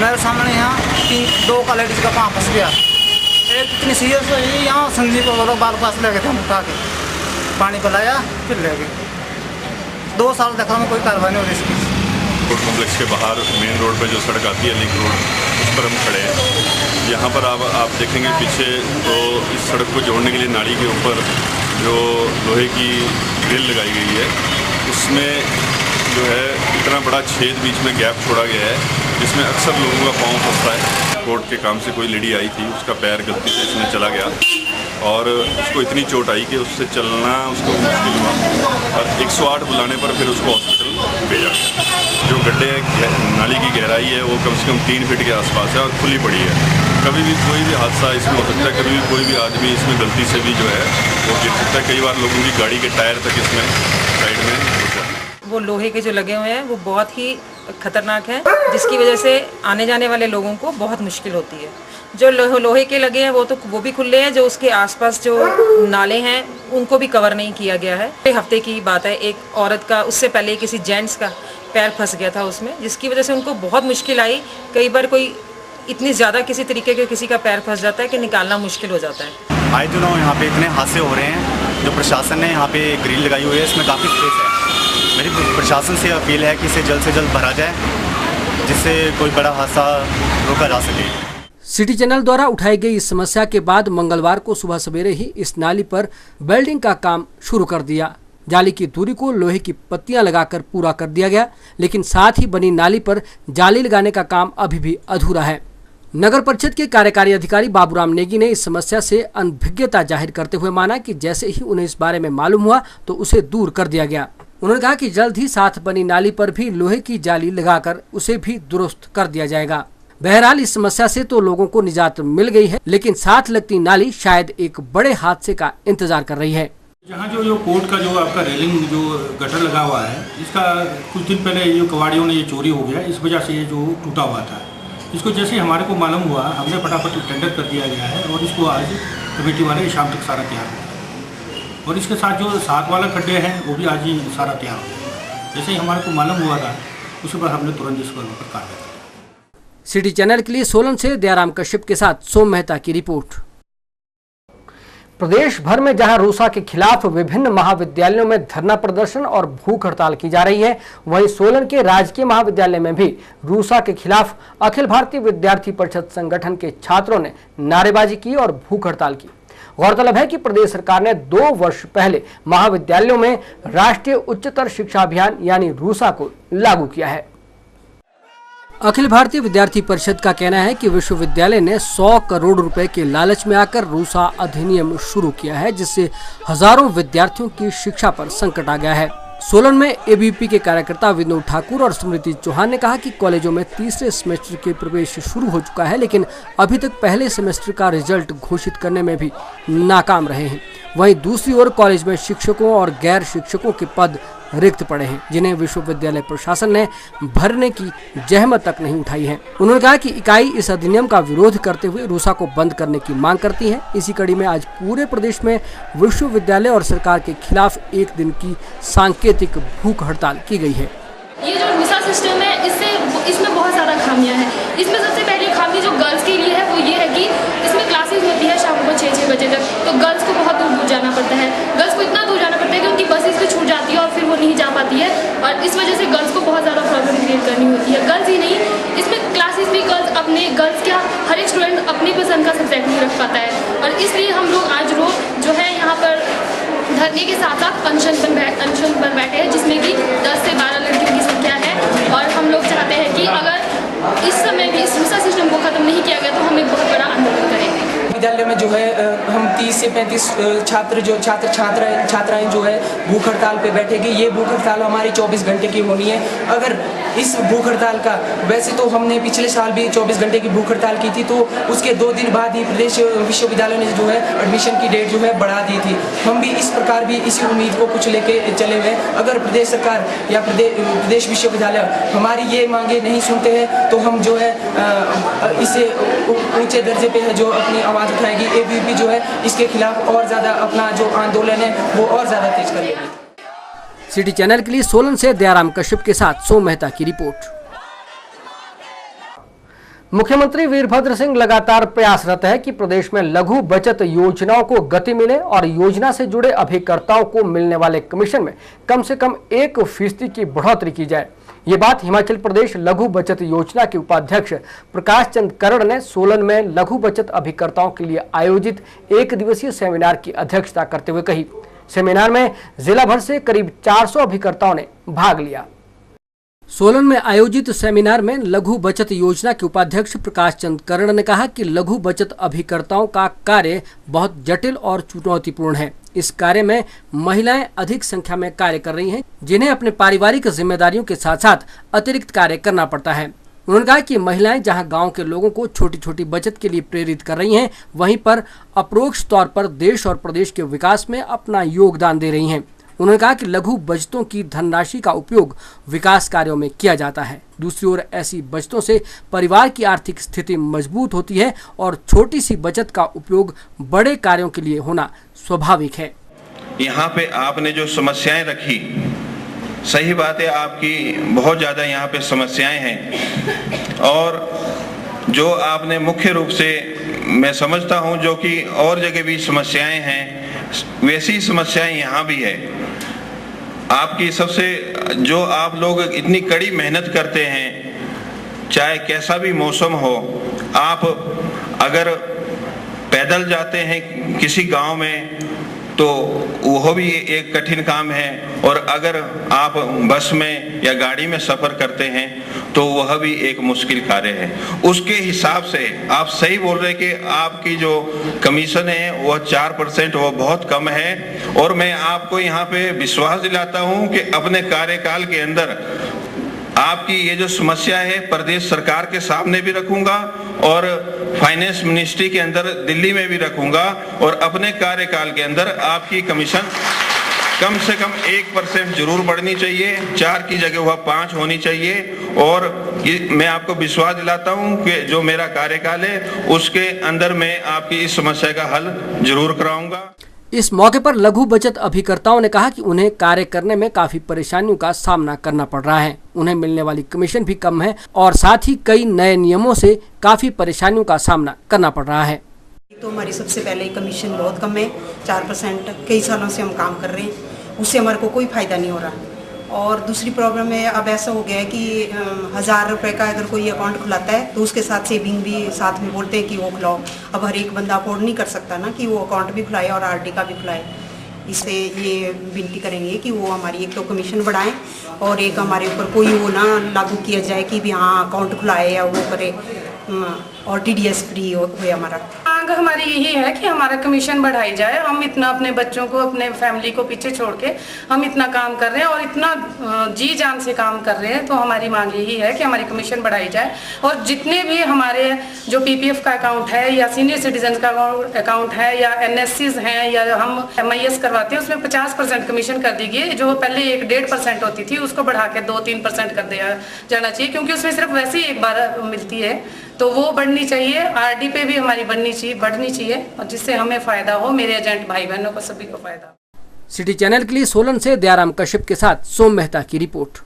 मेरे सामने यहाँ 2 का लेडीज का पाँव फंस गया। एक इतनी सीरियस हुई, यहाँ संदीप को लोग बाल पास ले गए थे, हम उठा के पानी पिलाया फिर ले गए। 2 साल देखा हमें कोई कार्रवाई नहीं हो रही इसकी। कोर्ट कॉम्प्लेक्स के बाहर मेन रोड पे जो सड़क आती है लिंक रोड, उस पर हम खड़े हैं। यहाँ पर आप देखेंगे पीछे तो इस सड़क को जोड़ने के लिए नाली के ऊपर जो लोहे की ग्रिल लगाई गई है, उसमें जो है इतना बड़ा छेद बीच में गैप छोड़ा गया है जिसमें अक्सर लोगों का पाँव फंसता है। कोर्ट के काम से कोई लेडी आई थी, उसका पैर गलती से इसमें चला गया और उसको इतनी चोट आई कि उससे चलना उसको मुश्किल हुआ और 108 बुलाने पर फिर उसको हॉस्पिटल भेजा गया। जो गड्ढे नाली की गहराई है वो कम से कम 3 फीट के आसपास है और खुली पड़ी है। कभी भी कोई भी हादसा इसमें हो सकता है, कभी भी कोई भी आदमी इसमें गलती से भी जो है वो गिर सकता है। कई बार लोगों की गाड़ी के टायर तक इसमें साइड में होता है। वो लोहे के जो लगे हुए हैं वो बहुत ही खतरनाक है, जिसकी वजह से आने जाने वाले लोगों को बहुत मुश्किल होती है। जो लोहे के लगे हैं वो भी खुले हैं, जो उसके आसपास जो नाले हैं उनको भी कवर नहीं किया गया है। एक हफ्ते की बात है, एक औरत का उससे पहले किसी जेंट्स का पैर फंस गया था उसमें, जिसकी वजह से उनको बहुत मुश्किल आई। कई बार कोई इतनी ज़्यादा किसी तरीके के किसी का पैर फंस जाता है कि निकालना मुश्किल हो जाता है। आए दिनों यहाँ पे इतने हादसे हो रहे हैं। जो प्रशासन ने यहाँ पे ग्रिल लगाई हुई है इसमें काफ़ी स्पेस है। मेरी प्रशासन से अपील है कि इसे जल्द से जल्द भरा जाए, जिससे कोई बड़ा हादसा रोका जा सके। सिटी चैनल द्वारा उठाई गई इस समस्या के बाद मंगलवार को सुबह सवेरे ही इस नाली पर वेल्डिंग का काम शुरू कर दिया। जाली की दूरी को लोहे की पत्तियां लगाकर पूरा कर दिया गया, लेकिन साथ ही बनी नाली पर जाली लगाने का काम अभी भी अधूरा है। नगर परिषद के कार्यकारी अधिकारी बाबूराम नेगी ने इस समस्या से अनभिज्ञता जाहिर करते हुए माना कि जैसे ही उन्हें इस बारे में मालूम हुआ तो उसे दूर कर दिया गया। उन्होंने कहा कि जल्द ही साथ बनी नाली पर भी लोहे की जाली लगाकर उसे भी दुरुस्त कर दिया जाएगा। बहरहाल इस समस्या से तो लोगों को निजात मिल गई है, लेकिन साथ लगती नाली शायद एक बड़े हादसे का इंतजार कर रही है। जहाँ जो कोर्ट का जो आपका रेलिंग जो गटर लगा हुआ है, इसका कुछ दिन पहले ये कबाड़ियों ने ये चोरी हो गया, इस वजह से ये जो टूटा हुआ था। इसको जैसे हमारे को मालूम हुआ, हमने फटाफट टेंडर कर दिया गया है और इसको आज कमेटी वाले शाम तक सारा तैयार हो गया और इसके साथ जो साथ वाला खड्डे हैं वो भी आज ही सारा तैयार हो गया। जैसे ही हमारे को मालूम हुआ था उसी पर हमने तुरंत इसको ऊपर कार्रवाई की। सिटी चैनल के लिए सोलन से दयाराम कश्यप के साथ सोम मेहता की रिपोर्ट। प्रदेश भर में जहां रूसा के खिलाफ विभिन्न महाविद्यालयों में धरना प्रदर्शन और भूख हड़ताल की जा रही है, वहीं सोलन के राजकीय महाविद्यालय में भी रूसा के खिलाफ अखिल भारतीय विद्यार्थी परिषद संगठन के छात्रों ने नारेबाजी की और भूख हड़ताल की। गौरतलब है कि प्रदेश सरकार ने 2 वर्ष पहले महाविद्यालयों में राष्ट्रीय उच्चतर शिक्षा अभियान यानी रूसा को लागू किया है। अखिल भारतीय विद्यार्थी परिषद का कहना है कि विश्वविद्यालय ने 100 करोड़ रुपए के लालच में आकर रूसा अधिनियम शुरू किया है, जिससे हजारों विद्यार्थियों की शिक्षा पर संकट आ गया है। सोलन में एबीवीपी के कार्यकर्ता विनोद ठाकुर और स्मृति चौहान ने कहा कि कॉलेजों में तीसरे सेमेस्टर के प्रवेश शुरू हो चुका है, लेकिन अभी तक पहले सेमेस्टर का रिजल्ट घोषित करने में भी नाकाम रहे हैं। वहीं दूसरी ओर कॉलेज में शिक्षकों और गैर शिक्षकों के पद रिक्त पड़े हैं, जिन्हें विश्वविद्यालय प्रशासन ने भरने की जहमत तक नहीं उठाई है। उन्होंने कहा कि इकाई इस अधिनियम का विरोध करते हुए रूसा को बंद करने की मांग करती है। इसी कड़ी में आज पूरे प्रदेश में विश्वविद्यालय और सरकार के खिलाफ 1 दिन की सांकेतिक भूख हड़ताल की गई है। ये जो रूसा सिस्टम है, इसमें बहुत ज़्यादा खामियां हैं। इसमें सबसे पहली खामी जो गर्ल्स के लिए है वो ये है कि इसमें क्लासेस होती है शाम को 6 बजे तक, तो गर्ल्स को बहुत दूर जाना पड़ता है। गर्ल्स को इतना दूर जाना पड़ता है कि उनकी बसेस भी छूट जाती है और फिर वो नहीं जा पाती है, और इस वजह से गर्ल्स को बहुत ज़्यादा प्रॉब्लम क्रिएट करनी होती है। गर्ल्स ही नहीं, इसमें क्लासेस भी गर्ल्स क्या हर एक स्टूडेंट अपनी पसंद का सब्जेक्ट नहीं रख पाता है, और इसलिए हम लोग आज रोज जो है यहाँ पर धरने के साथ साथ अनशन पर बैठे हैं, जिसमें कि 10 से 12 लड़कियों की संख्या है। और हम लोग चाहते हैं कि अगर इस समय भी इस रूसा सिस्टम को खत्म नहीं किया गया तो हम एक बहुत बड़ा आंदोलन करेंगे। विद्यालय में जो है हम 30 से 35 छात्राएं जो है भूख हड़ताल पे बैठेगी। ये भूख हड़ताल हमारी 24 घंटे की होनी है। अगर इस भूख हड़ताल का, वैसे तो हमने पिछले साल भी 24 घंटे की भूख हड़ताल की थी, तो उसके 2 दिन बाद ही प्रदेश विश्वविद्यालय ने जो है एडमिशन की डेट जो है बढ़ा दी थी। हम भी इस प्रकार भी इसी उम्मीद को कुछ लेके चले हुए। अगर प्रदेश सरकार या प्रदेश विश्वविद्यालय हमारी ये मांगे नहीं सुनते हैं तो हम जो है इसे ऊंचे दर्जे पे है जो अपनी आवाज़ उठाएगी। एबीवीपी जो है इसके खिलाफ और ज़्यादा अपना जो आंदोलन है वो और ज़्यादा तेज करेगी। सिटी चैनल के लिए सोलन से दयाराम कश्यप के साथ सोम मेहता की रिपोर्ट। मुख्यमंत्री वीरभद्र सिंह लगातार प्रयासरत है कि प्रदेश में लघु बचत योजनाओं को गति मिले और योजना से जुड़े अभिकर्ताओं को मिलने वाले कमीशन में कम से कम 1% की बढ़ोतरी की जाए। ये बात हिमाचल प्रदेश लघु बचत योजना के उपाध्यक्ष प्रकाश चंद करण ने सोलन में लघु बचत अभिकर्ताओं के लिए आयोजित 1 दिवसीय सेमिनार की अध्यक्षता करते हुए कही। सेमिनार में जिला भर से करीब 400 अभिकर्ताओं ने भाग लिया। सोलन में आयोजित सेमिनार में लघु बचत योजना के उपाध्यक्ष प्रकाश चंद करण ने कहा कि लघु बचत अभिकर्ताओं का कार्य बहुत जटिल और चुनौतीपूर्ण है। इस कार्य में महिलाएं अधिक संख्या में कार्य कर रही हैं, जिन्हें अपने पारिवारिक जिम्मेदारियों के साथ साथ अतिरिक्त कार्य करना पड़ता है। उन्होंने कहा कि महिलाएं जहां गांव के लोगों को छोटी छोटी बचत के लिए प्रेरित कर रही हैं, वहीं पर अपरोक्ष तौर पर देश और प्रदेश के विकास में अपना योगदान दे रही हैं। उन्होंने कहा कि लघु बचतों की धनराशि का उपयोग विकास कार्यों में किया जाता है। दूसरी ओर ऐसी बचतों से परिवार की आर्थिक स्थिति मजबूत होती है और छोटी सी बचत का उपयोग बड़े कार्यों के लिए होना स्वाभाविक है। यहाँ पे आपने जो समस्याएं रखी, सही बात है, आपकी बहुत ज़्यादा यहाँ पे समस्याएं हैं, और जो आपने मुख्य रूप से मैं समझता हूँ जो कि और जगह भी समस्याएं हैं, वैसी समस्याएं यहाँ भी है। आपकी सबसे जो आप लोग इतनी कड़ी मेहनत करते हैं, चाहे कैसा भी मौसम हो, आप अगर पैदल जाते हैं किसी गांव में तो वह भी एक कठिन काम है, और अगर आप बस में या गाड़ी में सफ़र करते हैं तो वह भी एक मुश्किल कार्य है। उसके हिसाब से आप सही बोल रहे कि आपकी जो कमीशन है वह 4%, वह बहुत कम है, और मैं आपको यहाँ पे विश्वास दिलाता हूँ कि अपने कार्यकाल के अंदर आपकी ये जो समस्या है प्रदेश सरकार के सामने भी रखूंगा और फाइनेंस मिनिस्ट्री के अंदर दिल्ली में भी रखूंगा, और अपने कार्यकाल के अंदर आपकी कमीशन कम से कम 1% जरूर बढ़नी चाहिए, 4 की जगह वह 5 होनी चाहिए। और मैं आपको विश्वास दिलाता हूं कि जो मेरा कार्यकाल है उसके अंदर मैं आपकी इस समस्या का हल जरूर कराऊंगा। इस मौके पर लघु बचत अभिकर्ताओं ने कहा कि उन्हें कार्य करने में काफी परेशानियों का सामना करना पड़ रहा है। उन्हें मिलने वाली कमीशन भी कम है और साथ ही कई नए नियमों से काफी परेशानियों का सामना करना पड़ रहा है। तो हमारी सबसे पहले कमीशन बहुत कम है, 4%। कई सालों से हम काम कर रहे हैं, उससे हमारे को कोई फ़ायदा नहीं हो रहा। और दूसरी प्रॉब्लम है, अब ऐसा हो गया है कि 1000 रुपये का अगर कोई अकाउंट खुलाता है तो उसके साथ सेविंग भी साथ में बोलते हैं कि वो खुलाओ। अब हर एक बंदा अफोर्ड नहीं कर सकता ना कि वो अकाउंट भी खुलाए और RD का भी खुलाए। इससे ये विनती करेंगे कि वो हमारी एक तो कमीशन बढ़ाएं और एक हमारे ऊपर कोई वो ना लागू किया जाए कि भी हाँ अकाउंट खुलाए या वो करे और TDS फ्री हुए हमारा। मांग हमारी यही है कि हमारा कमीशन बढ़ाई जाए। हम इतना अपने बच्चों को, अपने फैमिली को पीछे छोड़ के हम इतना काम कर रहे हैं और इतना जी जान से काम कर रहे हैं, तो हमारी मांग यही है कि हमारी कमीशन बढ़ाई जाए और जितने भी हमारे जो PPF का अकाउंट है या सीनियर सिटीजन का अकाउंट है या NSCs हैं या हम MIS करवाते हैं, उसमें 50% कमीशन कर दी गई। जो पहले 1-1.5% होती थी उसको बढ़ा के 2-3% कर दिया जाना चाहिए, क्योंकि उसमें सिर्फ वैसे ही एक बार मिलती है, तो वो बढ़नी चाहिए। RD पे भी हमारी बढ़नी चाहिए और जिससे हमें फायदा हो, मेरे एजेंट भाई बहनों को सभी को फायदा। सिटी चैनल के लिए सोलन से दयाराम कश्यप के साथ सोम मेहता की रिपोर्ट।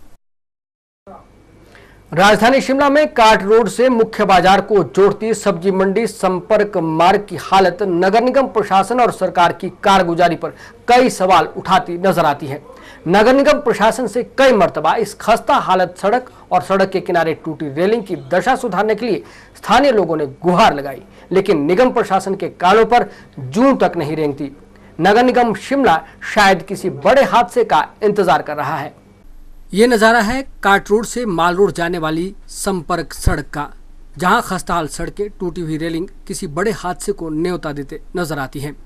राजधानी शिमला में कार्ट रोड से मुख्य बाजार को जोड़ती सब्जी मंडी संपर्क मार्ग की हालत नगर निगम प्रशासन और सरकार की कारगुजारी पर कई सवाल उठाती नजर आती है। नगर निगम प्रशासन से कई मर्तबा इस खस्ता हालत सड़क और सड़क के किनारे टूटी रेलिंग की दशा सुधारने के लिए स्थानीय लोगों ने गुहार लगाई, लेकिन निगम प्रशासन के कानों पर जूं तक नहीं रेंगती। नगर निगम शिमला शायद किसी बड़े हादसे का इंतजार कर रहा है। ये नज़ारा है कार्ट रोड से माल रोड जाने वाली संपर्क सड़क का, जहां खस्ताहाल सड़कें, टूटी हुई रेलिंग किसी बड़े हादसे को न्योता देते नजर आती हैं।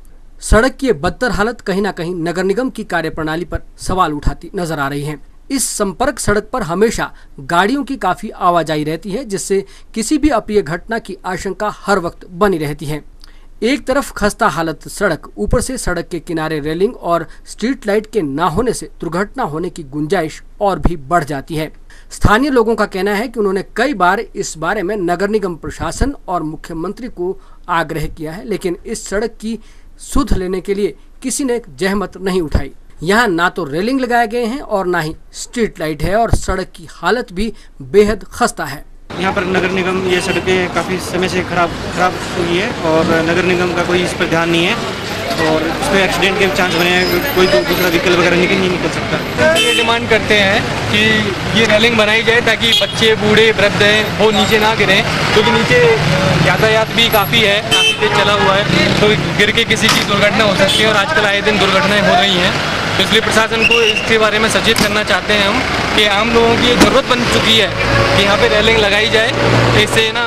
सड़क की बदतर हालत कहीं ना कहीं नगर निगम की कार्यप्रणाली पर सवाल उठाती नजर आ रही है। इस संपर्क सड़क पर हमेशा गाड़ियों की काफी आवाजाही रहती है, जिससे किसी भी अप्रिय घटना की आशंका हर वक्त बनी रहती है। एक तरफ खस्ता हालत सड़क, ऊपर से सड़क के किनारे रेलिंग और स्ट्रीट लाइट के ना होने से दुर्घटना होने की गुंजाइश और भी बढ़ जाती है। स्थानीय लोगों का कहना है कि उन्होंने कई बार इस बारे में नगर निगम प्रशासन और मुख्यमंत्री को आग्रह किया है, लेकिन इस सड़क की सुध लेने के लिए किसी ने जहमत नहीं उठाई। यहाँ ना तो रेलिंग लगाए गए हैं और ना ही स्ट्रीट लाइट है और सड़क की हालत भी बेहद खस्ता है। यहाँ पर नगर निगम ये सड़कें काफ़ी समय से खराब हुई है और नगर निगम का कोई इस पर ध्यान नहीं है और इसमें एक्सीडेंट के चांस बने हैं, कोई दूसरा व्हीकल वगैरह नहीं निकल सकता। ये डिमांड करते हैं कि ये रेलिंग बनाई जाए ताकि बच्चे, बूढ़े, वृद्ध हैं वो नीचे ना गिरें, क्योंकि नीचे यातायात भी काफ़ी तेज चला हुआ है, तो गिर के किसी की दुर्घटना हो सकती है और आजकल आए दिन दुर्घटनाएँ हो रही हैं। तो इसलिए प्रशासन को इसके बारे में सचेत करना चाहते हैं हम कि आम लोगों की ज़रूरत बन चुकी है कि यहाँ पे रेलिंग लगाई जाए, इससे ना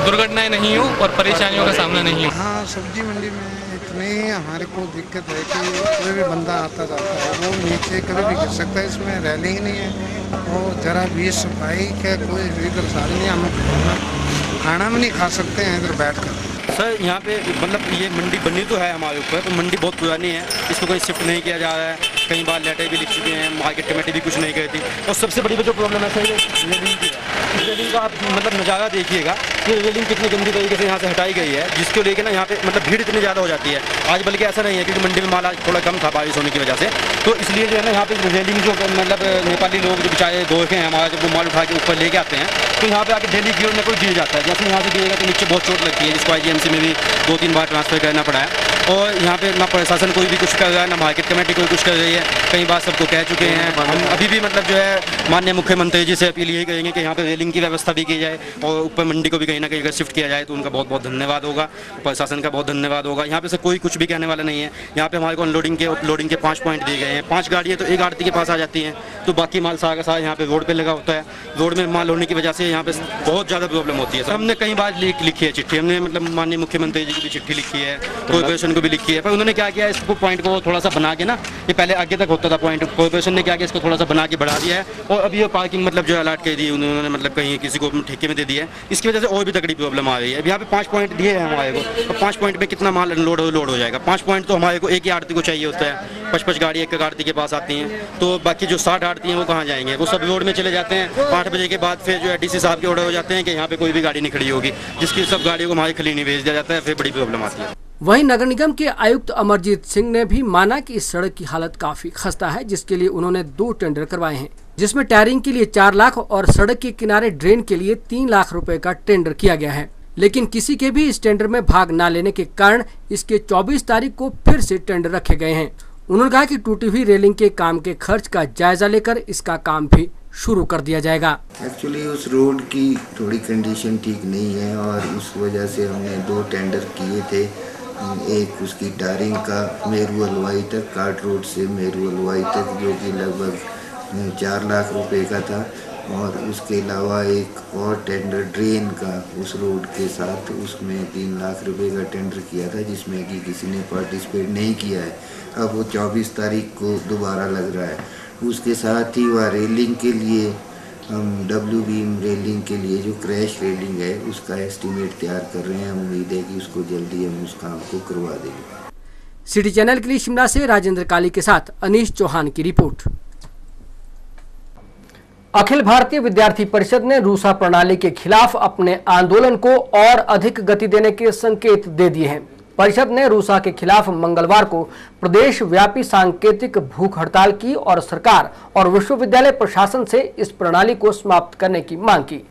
दुर्घटनाएं नहीं हो और परेशानियों का सामना नहीं हो। हाँ, सब्जी मंडी में इतनी हमारे को दिक्कत है कि कोई भी बंदा आता जाता है वो नीचे कभी भी गिर सकता है। इसमें रेलिंग नहीं है और ज़रा भी सफाई का कोई भी दरसाल नहीं। हम खाना भी नहीं खा सकते हैं इधर बैठ कर। सर यहाँ पे मतलब ये मंडी बनी तो है हमारे ऊपर, तो मंडी बहुत पुरानी है, इसको कोई शिफ्ट नहीं किया जा रहा है। कई बार लेटर भी लिख चुके हैं, मार्केट कमेटी भी कुछ नहीं कही थी। और सबसे बड़ी जो प्रॉब्लम है सर रेलिंग की है। रेलिंग का आप मतलब नज़ारा देखिएगा कि रेलिंग कितनी गंदी तरीके से यहाँ से हटाई गई है, जिसको लेकर ना यहाँ पे मतलब भीड़ इतनी ज़्यादा हो जाती है। आज बल्कि ऐसा नहीं है क्योंकि मंडी में माल आज थोड़ा कम था बारिश होने की वजह से, तो इसलिए जो है ना यहाँ पे रेलिंग जो मतलब नेपाली लोग जो बेचारे गोरखे हैं हमारा, जब वो माल उठा के ऊपर लेके आते हैं तो यहाँ पे आके डेली गिर में कोई गिर जाता है। जैसे यहाँ से गिरेगा तो नीचे बहुत चोट लगती है, जिसको IGMC में भी 2-3 बार ट्रांसफ़र करना पड़ा है। और यहाँ पे ना प्रशासन कोई भी कुछ कर रहा है, ना मार्केट कमेटी कोई कुछ कर रही है। कई बार सबको कह चुके हैं। हम अभी भी मतलब जो है माननीय मुख्यमंत्री जी से अपील यही करेंगे कि यहाँ पे रेलिंग की व्यवस्था भी की जाए और ऊपर मंडी को भी कहीं ना कहीं अगर शिफ्ट किया जाए तो उनका बहुत बहुत धन्यवाद होगा, प्रशासन का बहुत धन्यवाद होगा। यहाँ पे से कोई कुछ भी कहने वाला नहीं है। यहाँ पे हमारे को अनलोडिंग के अपलोडिंग के 5 पॉइंट दिए गए हैं। 5 गाड़ियाँ तो एक आड़ती के पास आ जाती हैं, तो बाकी माल सारा का सारा यहाँ पे रोड पर लगा होता है। रोड में माल होने की वजह से यहाँ पे बहुत ज़्यादा प्रॉब्लम होती है। सर हमने कई बार लिखी है चिट्ठी, हमने मतलब माननीय मुख्यमंत्री जी की भी चिट्ठी लिखी है, कॉर्पोरेशन को भी लिखी है, पर उन्होंने क्या किया, इसको पॉइंट को थोड़ा सा बना के ना, ये पहले आगे तक होता था पॉइंट, कॉर्पोरेशन ने क्या किया इसको थोड़ा सा बना के बढ़ा दिया है और अभी ये पार्किंग मतलब जो अलॉट कर दी उन्होंने, मतलब कहीं किसी को ठेके में दे दिया है। इसकी वजह से और भी तगड़ी प्रॉब्लम आ रही है। अब यहाँ पे 5 पॉइंट दिए हैं हमारे को, तो 5 पॉइंट पे कितना माल लोड हो जाएगा। 5 पॉइंट तो हमारे को एक ही आड़ती को चाहिए होता है। 5-5 गाड़ी एक आड़ती के पास आती हैं, तो बाकी जो 60 आड़ती हैं वो कहाँ जाएंगे, वो सब रोड में चले जाते हैं। 8 बजे के बाद फिर जो है DC साहब के ऑर्डर हो जाते हैं कि यहाँ पे कोई भी गाड़ी नहीं खड़ी होगी, जिसकी सब गाड़ियों को हमारी खली नहीं भेज दिया जाता है, फिर बड़ी प्रॉब्लम आती है। वहीं नगर निगम के आयुक्त अमरजीत सिंह ने भी माना कि इस सड़क की हालत काफी खस्ता है, जिसके लिए उन्होंने 2 टेंडर करवाए हैं, जिसमें टायरिंग के लिए 4 लाख और सड़क के किनारे ड्रेन के लिए 3 लाख रुपए का टेंडर किया गया है। लेकिन किसी के भी इस टेंडर में भाग न लेने के कारण इसके 24 तारीख को फिर से टेंडर रखे गए हैं। उन्होंने कहा कि टूटी हुई रेलिंग के काम के खर्च का जायजा लेकर इसका काम भी शुरू कर दिया जाएगा। एक्चुअली उस रोड की थोड़ी कंडीशन ठीक नहीं है और उस वजह से हमने 2 टेंडर किए थे। एक उसकी टारिंग का मेरू हलवाई तक, काट रोड से मेरू हलवाई तक, जो कि लगभग 4 लाख रुपए का था, और उसके अलावा एक और टेंडर ड्रेन का उस रोड के साथ, उसमें 3 लाख रुपए का टेंडर किया था, जिसमें कि किसी ने पार्टिसिपेट नहीं किया है। अब वो 24 तारीख को दोबारा लग रहा है। उसके साथ ही वह रेलिंग के लिए हम डब्ल्यू बीम रेलिंग के लिए जो क्रैश रेलिंग है उसका एस्टीमेट तैयार कर रहे हैं। उम्मीद है कि उसको जल्दी हम उस काम को करवा देंगे। सिटी चैनल के लिए शिमला से राजेंद्र काली के साथ अनीश चौहान की रिपोर्ट। अखिल भारतीय विद्यार्थी परिषद ने रूसा प्रणाली के खिलाफ अपने आंदोलन को और अधिक गति देने के संकेत दे दिए हैं। परिषद ने रूसा के खिलाफ मंगलवार को प्रदेश व्यापी सांकेतिक भूख हड़ताल की और सरकार और विश्वविद्यालय प्रशासन से इस प्रणाली को समाप्त करने की मांग की।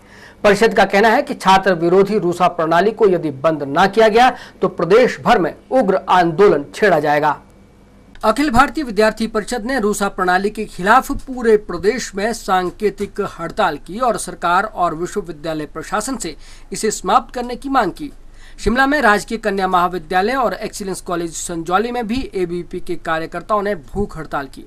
परिषद का कहना है कि छात्र विरोधी रूसा प्रणाली को यदि बंद न किया गया तो प्रदेश भर में उग्र आंदोलन छेड़ा जाएगा। अखिल भारतीय विद्यार्थी परिषद ने रूसा प्रणाली के खिलाफ पूरे प्रदेश में सांकेतिक हड़ताल की और सरकार और विश्वविद्यालय प्रशासन से इसे समाप्त करने की मांग की। शिमला में राजकीय कन्या महाविद्यालय और एक्सीलेंस कॉलेज संजौली में भी एबीवीपी के कार्यकर्ताओं ने भूख हड़ताल की।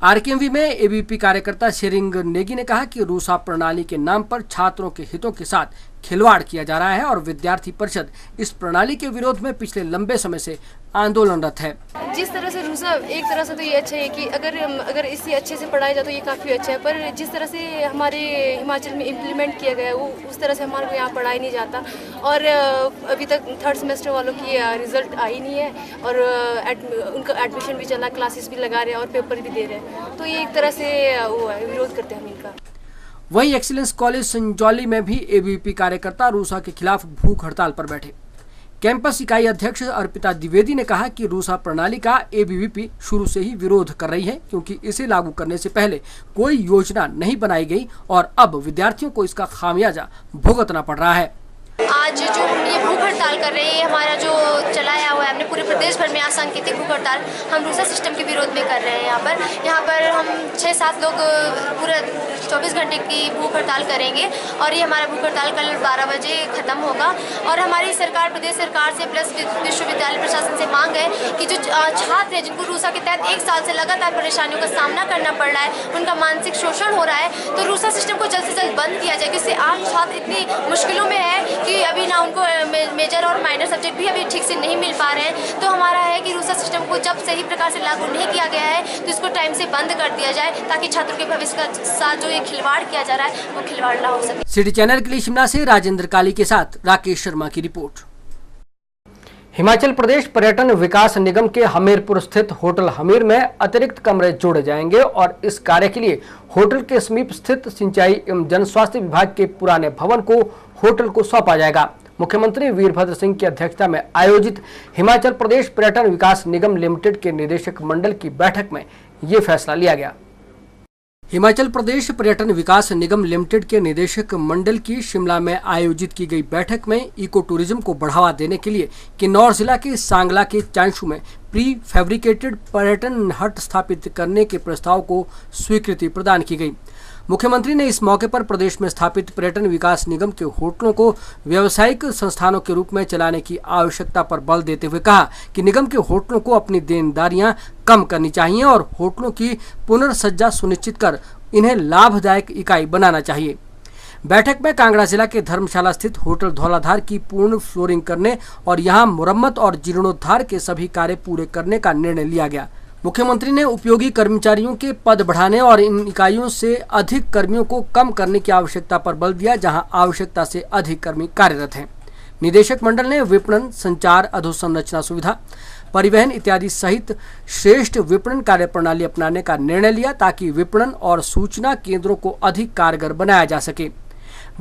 आरकेएमवी में एबीवीपी कार्यकर्ता शेरिंग नेगी ने कहा कि रूसा प्रणाली के नाम पर छात्रों के हितों के साथ खिलवाड़ किया जा रहा है और विद्यार्थी परिषद इस प्रणाली के विरोध में पिछले लंबे समय से आंदोलनरत है। जिस तरह से रूसा, एक तरह से तो ये अच्छा है कि अगर इसे अच्छे से पढ़ाया जाए तो ये काफ़ी अच्छा है, पर जिस तरह से हमारे हिमाचल में इम्प्लीमेंट किया गया है वो उस तरह से हमारे को यहाँ पढ़ाई नहीं जाता। और अभी तक 3rd सेमेस्टर वालों की रिजल्ट आई नहीं है और उनका एडमिशन भी चला, क्लासेस भी लगा रहे हैं और पेपर भी दे रहे हैं, तो ये एक तरह से वो है, विरोध करते हैं हम इनका। वहीं एक्सीलेंस कॉलेज संजौली में भी एबीवीपी कार्यकर्ता रूसा के खिलाफ भूख हड़ताल पर बैठे। कैंपस इकाई अध्यक्ष अर्पिता द्विवेदी ने कहा कि रूसा प्रणाली का एबीवीपी शुरू से ही विरोध कर रही है, क्योंकि इसे लागू करने से पहले कोई योजना नहीं बनाई गई और अब विद्यार्थियों को इसका खामियाजा भुगतना पड़ रहा है। आज जो ये भूख हड़ताल कर रहे हैं, हमारा जो चलाया हुआ है हमने पूरे प्रदेश भर में आज सांकेतिक भूख हड़ताल हम रूसा सिस्टम के विरोध में कर रहे हैं। यहाँ पर हम 6-7 लोग पूरा 24 घंटे की भूख हड़ताल करेंगे और ये हमारा भूख हड़ताल कल 12 बजे ख़त्म होगा। और हमारी सरकार, प्रदेश सरकार से प्लस विश्वविद्यालय प्रशासन से मांग है कि जो छात्र हैं जिनको रूसा के तहत 1 साल से लगातार परेशानियों का सामना करना पड़ रहा है, उनका मानसिक शोषण हो रहा है, तो रूसा सिस्टम को जल्द से जल्द बंद किया जाए। इससे आम छात्र इतनी मुश्किलों में है कि अभी ना उनको मेजर और माइनर सब्जेक्ट भी अभी ठीक से नहीं मिल पा रहे हैं। तो हमारा है कि रूसा सिस्टम को जब सही प्रकार से लागू नहीं किया गया है तो इसको टाइम से बंद कर दिया जाए, ताकि छात्रों के भविष्य का साथ जो ये खिलवाड़ किया जा रहा है वो खिलवाड़ ना हो सके। सिटी चैनल के लिए शिमला से राजेंद्र काली के साथ राकेश शर्मा की रिपोर्ट। हिमाचल प्रदेश पर्यटन विकास निगम के हमीरपुर स्थित होटल हमीर में अतिरिक्त कमरे जोड़े जाएंगे और इस कार्य के लिए होटल के समीप स्थित सिंचाई एवं जन स्वास्थ्य विभाग के पुराने भवन को होटल को सौंपा जाएगा। मुख्यमंत्री वीरभद्र सिंह की अध्यक्षता में आयोजित हिमाचल प्रदेश पर्यटन विकास निगम लिमिटेड के निदेशक मंडल की बैठक में ये फैसला लिया गया। हिमाचल प्रदेश पर्यटन विकास निगम लिमिटेड के निदेशक मंडल की शिमला में आयोजित की गई बैठक में इको टूरिज्म को बढ़ावा देने के लिए किन्नौर जिला के सांगला के चांशू में प्री फैब्रिकेटेड पर्यटन हट स्थापित करने के प्रस्ताव को स्वीकृति प्रदान की गई। मुख्यमंत्री ने इस मौके पर प्रदेश में स्थापित पर्यटन विकास निगम के होटलों को व्यावसायिक संस्थानों के रूप में चलाने की आवश्यकता पर बल देते हुए कहा कि निगम के होटलों को अपनी देनदारियां कम करनी चाहिए और होटलों की पुनर्सज्जा सुनिश्चित कर इन्हें लाभदायक इकाई बनाना चाहिए। बैठक में कांगड़ा जिला के धर्मशाला स्थित होटल धौलाधार की पूर्ण फ्लोरिंग करने और यहां मुरम्मत और जीर्णोद्धार के सभी कार्य पूरे करने का निर्णय लिया गया। मुख्यमंत्री ने उपयोगी कर्मचारियों के पद बढ़ाने और इन इकाइयों से अधिक कर्मियों को कम करने की आवश्यकता पर बल दिया, जहां आवश्यकता से अधिक कर्मी कार्यरत हैं। निदेशक मंडल ने विपणन, संचार, अधोसंरचना सुविधा, परिवहन इत्यादि सहित श्रेष्ठ विपणन कार्य प्रणाली अपनाने का निर्णय लिया, ताकि विपणन और सूचना केंद्रों को अधिक कारगर बनाया जा सके।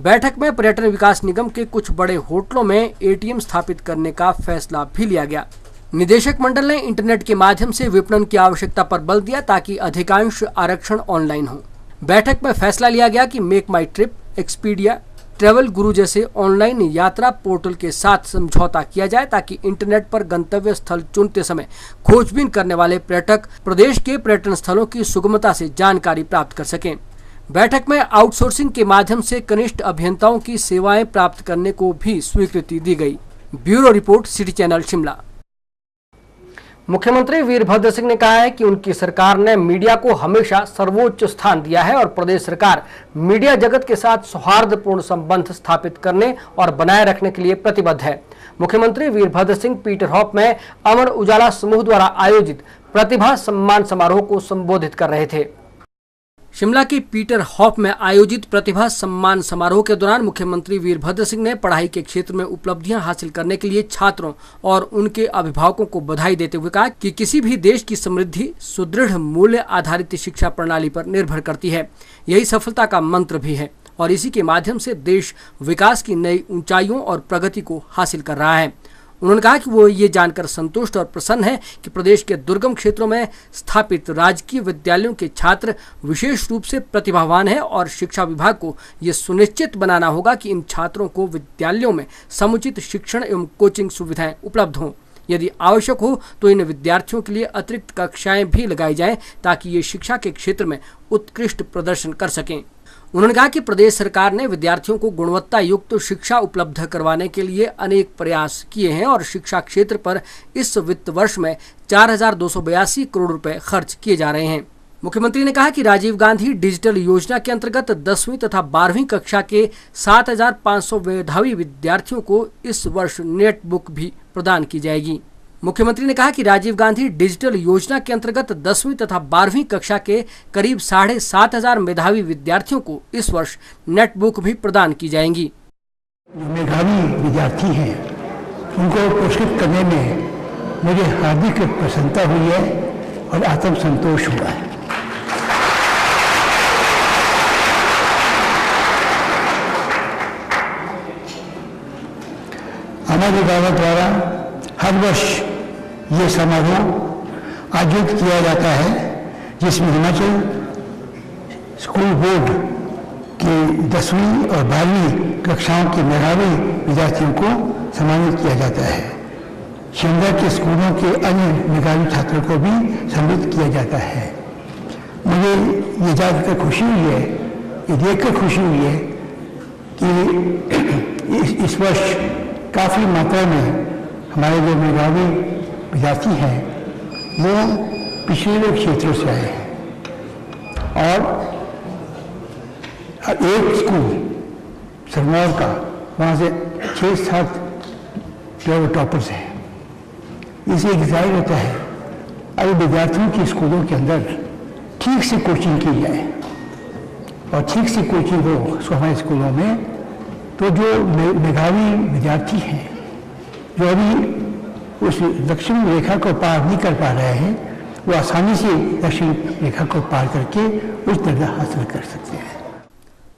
बैठक में पर्यटन विकास निगम के कुछ बड़े होटलों में एटीएम स्थापित करने का फैसला भी लिया गया। निदेशक मंडल ने इंटरनेट के माध्यम से विपणन की आवश्यकता पर बल दिया, ताकि अधिकांश आरक्षण ऑनलाइन हो। बैठक में फैसला लिया गया कि मेक माई ट्रिप, एक्सपीडिया, ट्रैवल गुरु जैसे ऑनलाइन यात्रा पोर्टल के साथ समझौता किया जाए ताकि इंटरनेट पर गंतव्य स्थल चुनते समय खोजबीन करने वाले पर्यटक प्रदेश के पर्यटन स्थलों की सुगमता से जानकारी प्राप्त कर सकें। बैठक में आउटसोर्सिंग के माध्यम से कनिष्ठ अभियंताओं की सेवाएं प्राप्त करने को भी स्वीकृति दी गई। Bureau report, city channel Shimla. मुख्यमंत्री वीरभद्र सिंह ने कहा है कि उनकी सरकार ने मीडिया को हमेशा सर्वोच्च स्थान दिया है और प्रदेश सरकार मीडिया जगत के साथ सौहार्दपूर्ण संबंध स्थापित करने और बनाए रखने के लिए प्रतिबद्ध है। मुख्यमंत्री वीरभद्र सिंह पीटरहॉफ में अमर उजाला समूह द्वारा आयोजित प्रतिभा सम्मान समारोह को संबोधित कर रहे थे। शिमला के पीटरहॉफ में आयोजित प्रतिभा सम्मान समारोह के दौरान मुख्यमंत्री वीरभद्र सिंह ने पढ़ाई के क्षेत्र में उपलब्धियां हासिल करने के लिए छात्रों और उनके अभिभावकों को बधाई देते हुए कहा कि किसी भी देश की समृद्धि सुदृढ़ मूल्य आधारित शिक्षा प्रणाली पर निर्भर करती है। यही सफलता का मंत्र भी है और इसी के माध्यम से देश विकास की नई ऊंचाइयों और प्रगति को हासिल कर रहा है। उन्होंने कहा कि वो ये जानकर संतुष्ट और प्रसन्न है कि प्रदेश के दुर्गम क्षेत्रों में स्थापित राजकीय विद्यालयों के छात्र विशेष रूप से प्रतिभावान हैं और शिक्षा विभाग को ये सुनिश्चित बनाना होगा कि इन छात्रों को विद्यालयों में समुचित शिक्षण एवं कोचिंग सुविधाएं उपलब्ध हों। यदि आवश्यक हो तो इन विद्यार्थियों के लिए अतिरिक्त कक्षाएं भी लगाई जाएं ताकि ये शिक्षा के क्षेत्र में उत्कृष्ट प्रदर्शन कर सकें। उन्होंने कहा कि प्रदेश सरकार ने विद्यार्थियों को गुणवत्ता युक्त शिक्षा उपलब्ध करवाने के लिए अनेक प्रयास किए हैं और शिक्षा क्षेत्र पर इस वित्त वर्ष में 4,282 करोड़ रुपए खर्च किए जा रहे हैं। मुख्यमंत्री ने कहा कि राजीव गांधी डिजिटल योजना के अंतर्गत 10वीं तथा 12वीं कक्षा के 7,500 मेधावी विद्यार्थियों को इस वर्ष नेट बुक भी प्रदान की जाएगी। मुख्यमंत्री ने कहा कि राजीव गांधी डिजिटल योजना के अंतर्गत 10वीं तथा 12वीं कक्षा के करीब 7,500 मेधावी विद्यार्थियों को इस वर्ष नेट बुक भी प्रदान की जाएंगी। जो मेधावी विद्यार्थी हैं उनको पुरस्कृत करने में मुझे हार्दिक प्रसन्नता हुई है और आत्मसंतोष हुआ है। हमारे विभाग द्वारा हर वर्ष ये समारोह आयोजित किया जाता है जिसमें हिमाचल स्कूल बोर्ड के 10वीं और 12वीं कक्षाओं के मेधावी विद्यार्थियों को सम्मानित किया जाता है। शिमला के स्कूलों के अन्य मेधावी छात्रों को भी सम्मानित किया जाता है। मुझे ये जानकर खुशी हुई है, ये देखकर खुशी हुई है कि इस वर्ष काफ़ी मात्रा में हमारे जो मेधावी विद्यार्थी हैं वो पिछड़े क्षेत्रों से आए हैं और एक स्कूल सरमौर का वहाँ से 6-7 जो टॉपर्स हैं। इसे एक जाहिर होता है अगर विद्यार्थियों के स्कूलों के अंदर ठीक से कोचिंग की जाए और ठीक से कोचिंग हो हमारे स्कूलों में तो जो मेधावी विद्यार्थी हैं जो अभी उस दक्षिण रेखा को पार नहीं कर पा रहे हैं वो आसानी से दक्षिण रेखा को पार करके उस दर्जा हासिल कर सकते हैं।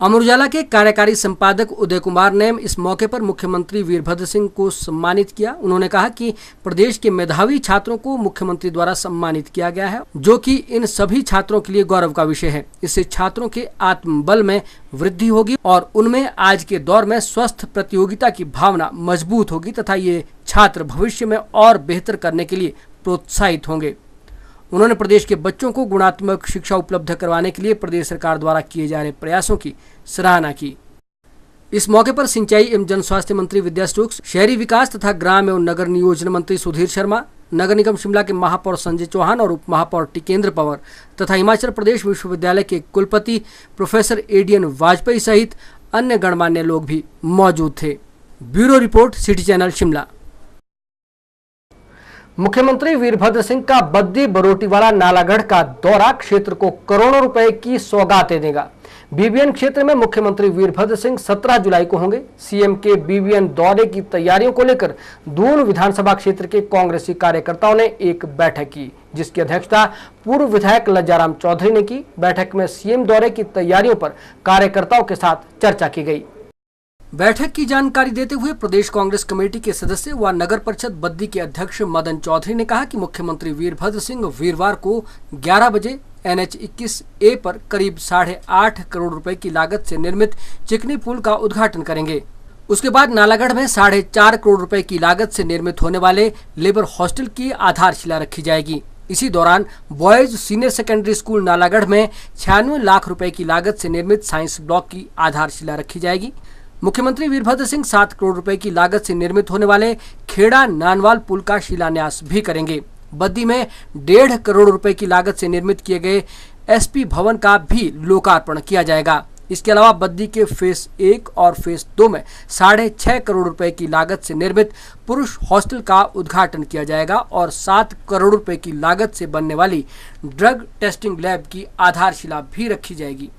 अमर उजाला के कार्यकारी संपादक उदय कुमार ने इस मौके पर मुख्यमंत्री वीरभद्र सिंह को सम्मानित किया। उन्होंने कहा कि प्रदेश के मेधावी छात्रों को मुख्यमंत्री द्वारा सम्मानित किया गया है जो कि इन सभी छात्रों के लिए गौरव का विषय है। इससे छात्रों के आत्मबल में वृद्धि होगी और उनमें आज के दौर में स्वस्थ प्रतियोगिता की भावना मजबूत होगी तथा ये छात्र भविष्य में और बेहतर करने के लिए प्रोत्साहित होंगे। उन्होंने प्रदेश के बच्चों को गुणात्मक शिक्षा उपलब्ध करवाने के लिए प्रदेश सरकार द्वारा किए जा रहे प्रयासों की सराहना की। इस मौके पर सिंचाई एवं जन स्वास्थ्य मंत्री विद्या स्टोक्स, शहरी विकास तथा ग्राम एवं नगर नियोजन मंत्री सुधीर शर्मा, नगर निगम शिमला के महापौर संजय चौहान और उप महापौर टिकेंद्र पंवर तथा हिमाचल प्रदेश विश्वविद्यालय के कुलपति प्रोफेसर एडीएन वाजपेयी सहित अन्य गणमान्य लोग भी मौजूद थे। Bureau report, city channel Shimla. मुख्यमंत्री वीरभद्र सिंह का बद्दी बरोटीवाला नालागढ़ का दौरा क्षेत्र को करोड़ों रुपए की सौगातें देगा। बीबीएन क्षेत्र में मुख्यमंत्री वीरभद्र सिंह 17 जुलाई को होंगे। सीएम के बीबीएन दौरे की तैयारियों को लेकर दून विधानसभा क्षेत्र के कांग्रेसी कार्यकर्ताओं ने एक बैठक की जिसकी अध्यक्षता पूर्व विधायक लज्जाराम चौधरी ने की। बैठक में सीएम दौरे की तैयारियों पर कार्यकर्ताओं के साथ चर्चा की गई। बैठक की जानकारी देते हुए प्रदेश कांग्रेस कमेटी के सदस्य व नगर परिषद बद्दी के अध्यक्ष मदन चौधरी ने कहा कि मुख्यमंत्री वीरभद्र सिंह वीरवार को 11 बजे NH-21A पर करीब 8.5 करोड़ रुपए की लागत से निर्मित चिकनी पुल का उद्घाटन करेंगे। उसके बाद नालागढ़ में 4.5 करोड़ रुपए की लागत से निर्मित होने वाले लेबर हॉस्टल की आधारशिला रखी जाएगी। इसी दौरान boys senior secondary school Nalagarh में 96 लाख रुपए की लागत से निर्मित साइंस ब्लॉक की आधारशिला रखी जाएगी। मुख्यमंत्री वीरभद्र सिंह 7 करोड़ रुपए की लागत से निर्मित होने वाले खेड़ा नानवाल पुल का शिलान्यास भी करेंगे। बद्दी में 1.5 करोड़ रुपए की लागत से निर्मित किए गए SP भवन का भी लोकार्पण किया जाएगा। इसके अलावा बद्दी के फेज 1 और फेज 2 में 6.5 करोड़ रुपए की लागत से निर्मित पुरुष हॉस्टल का उद्घाटन किया जाएगा और 7 करोड़ रुपए की लागत से बनने वाली ड्रग टेस्टिंग लैब की आधारशिला भी रखी जाएगी।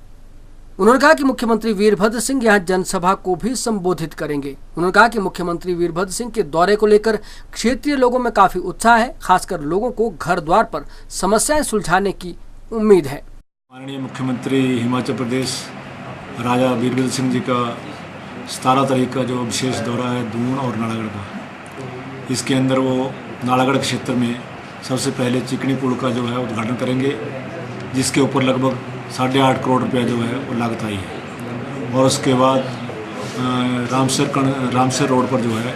उन्होंने कहा कि मुख्यमंत्री वीरभद्र सिंह यहां जनसभा को भी संबोधित करेंगे। उन्होंने कहा कि मुख्यमंत्री वीरभद्र सिंह के दौरे को लेकर क्षेत्रीय लोगों में काफी उत्साह है, खासकर लोगों को घर द्वार पर समस्याएं सुलझाने की उम्मीद है। माननीय मुख्यमंत्री हिमाचल प्रदेश राजा वीरभद्र सिंह जी का 17 तारीख का जो विशेष दौरा है दून और नालागढ़ का, इसके अंदर वो नालागढ़ क्षेत्र में सबसे पहले चिकनी पुल का जो है उद्घाटन करेंगे, जिसके ऊपर लगभग 8.5 करोड़ रुपया जो है वो लागत आई है। और उसके बाद रामसर रोड पर जो है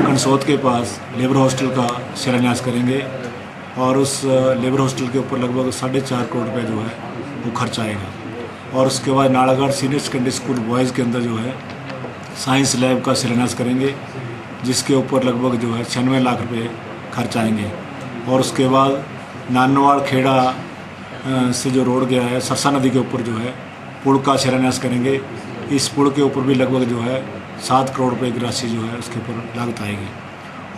कनसौत के पास लेबर हॉस्टल का शिलान्यास करेंगे और उस लेबर हॉस्टल के ऊपर लगभग 4.5 करोड़ रुपया जो है वो खर्च आएगा। और उसके बाद Nalagarh senior secondary school boys के अंदर जो है साइंस लैब का शिलान्यास करेंगे, जिसके ऊपर लगभग जो है 96 लाख रुपए खर्च आएंगे। और उसके बाद नानवाल खेड़ा से जो रोड गया है सरसा नदी के ऊपर जो है पुल का शिलान्यास करेंगे। इस पुल के ऊपर भी लगभग जो है 7 करोड़ रुपए की राशि जो है उसके ऊपर लागत आएगी।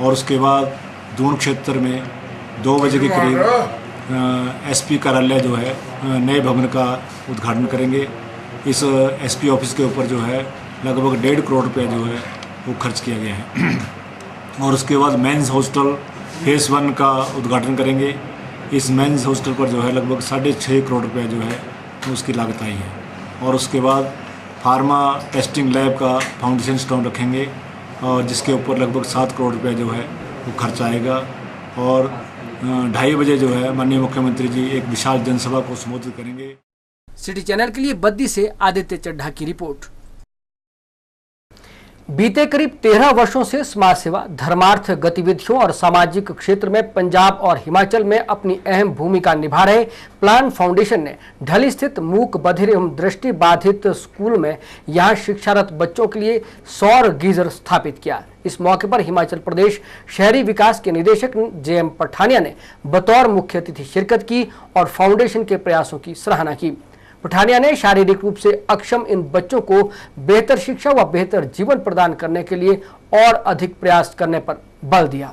और उसके बाद दून क्षेत्र में 2 बजे के करीब SP कार्यालय जो है नए भवन का उद्घाटन करेंगे। इस SP ऑफिस के ऊपर जो है लगभग 1.5 करोड़ रुपया जो है वो खर्च किया गया है। और उसके बाद मेंस हॉस्टल फेज 1 का उद्घाटन करेंगे। इस मेंस हॉस्टल पर जो है लगभग 6.5 करोड़ रुपया जो है उसकी लागत आई है। और उसके बाद फार्मा टेस्टिंग लैब का फाउंडेशन स्टोन रखेंगे और जिसके ऊपर लगभग 7 करोड़ रुपया जो है वो खर्च आएगा। और 2:30 बजे जो है माननीय मुख्यमंत्री जी एक विशाल जनसभा को संबोधित करेंगे। सिटी चैनल के लिए बद्दी से आदित्य चड्ढा की रिपोर्ट। बीते करीब 13 वर्षों से समाज सेवा, धर्मार्थ गतिविधियों और सामाजिक क्षेत्र में पंजाब और हिमाचल में अपनी अहम भूमिका निभा रहे प्लान फाउंडेशन ने ढली स्थित मूक बधिर एवं दृष्टि बाधित स्कूल में यहां शिक्षारत बच्चों के लिए सौर गीजर स्थापित किया। इस मौके पर हिमाचल प्रदेश शहरी विकास के निदेशक JM पठानिया ने बतौर मुख्य अतिथि शिरकत की और फाउंडेशन के प्रयासों की सराहना की। पठानिया ने शारीरिक रूप से अक्षम इन बच्चों को बेहतर शिक्षा व बेहतर जीवन प्रदान करने के लिए और अधिक प्रयास करने पर बल दिया।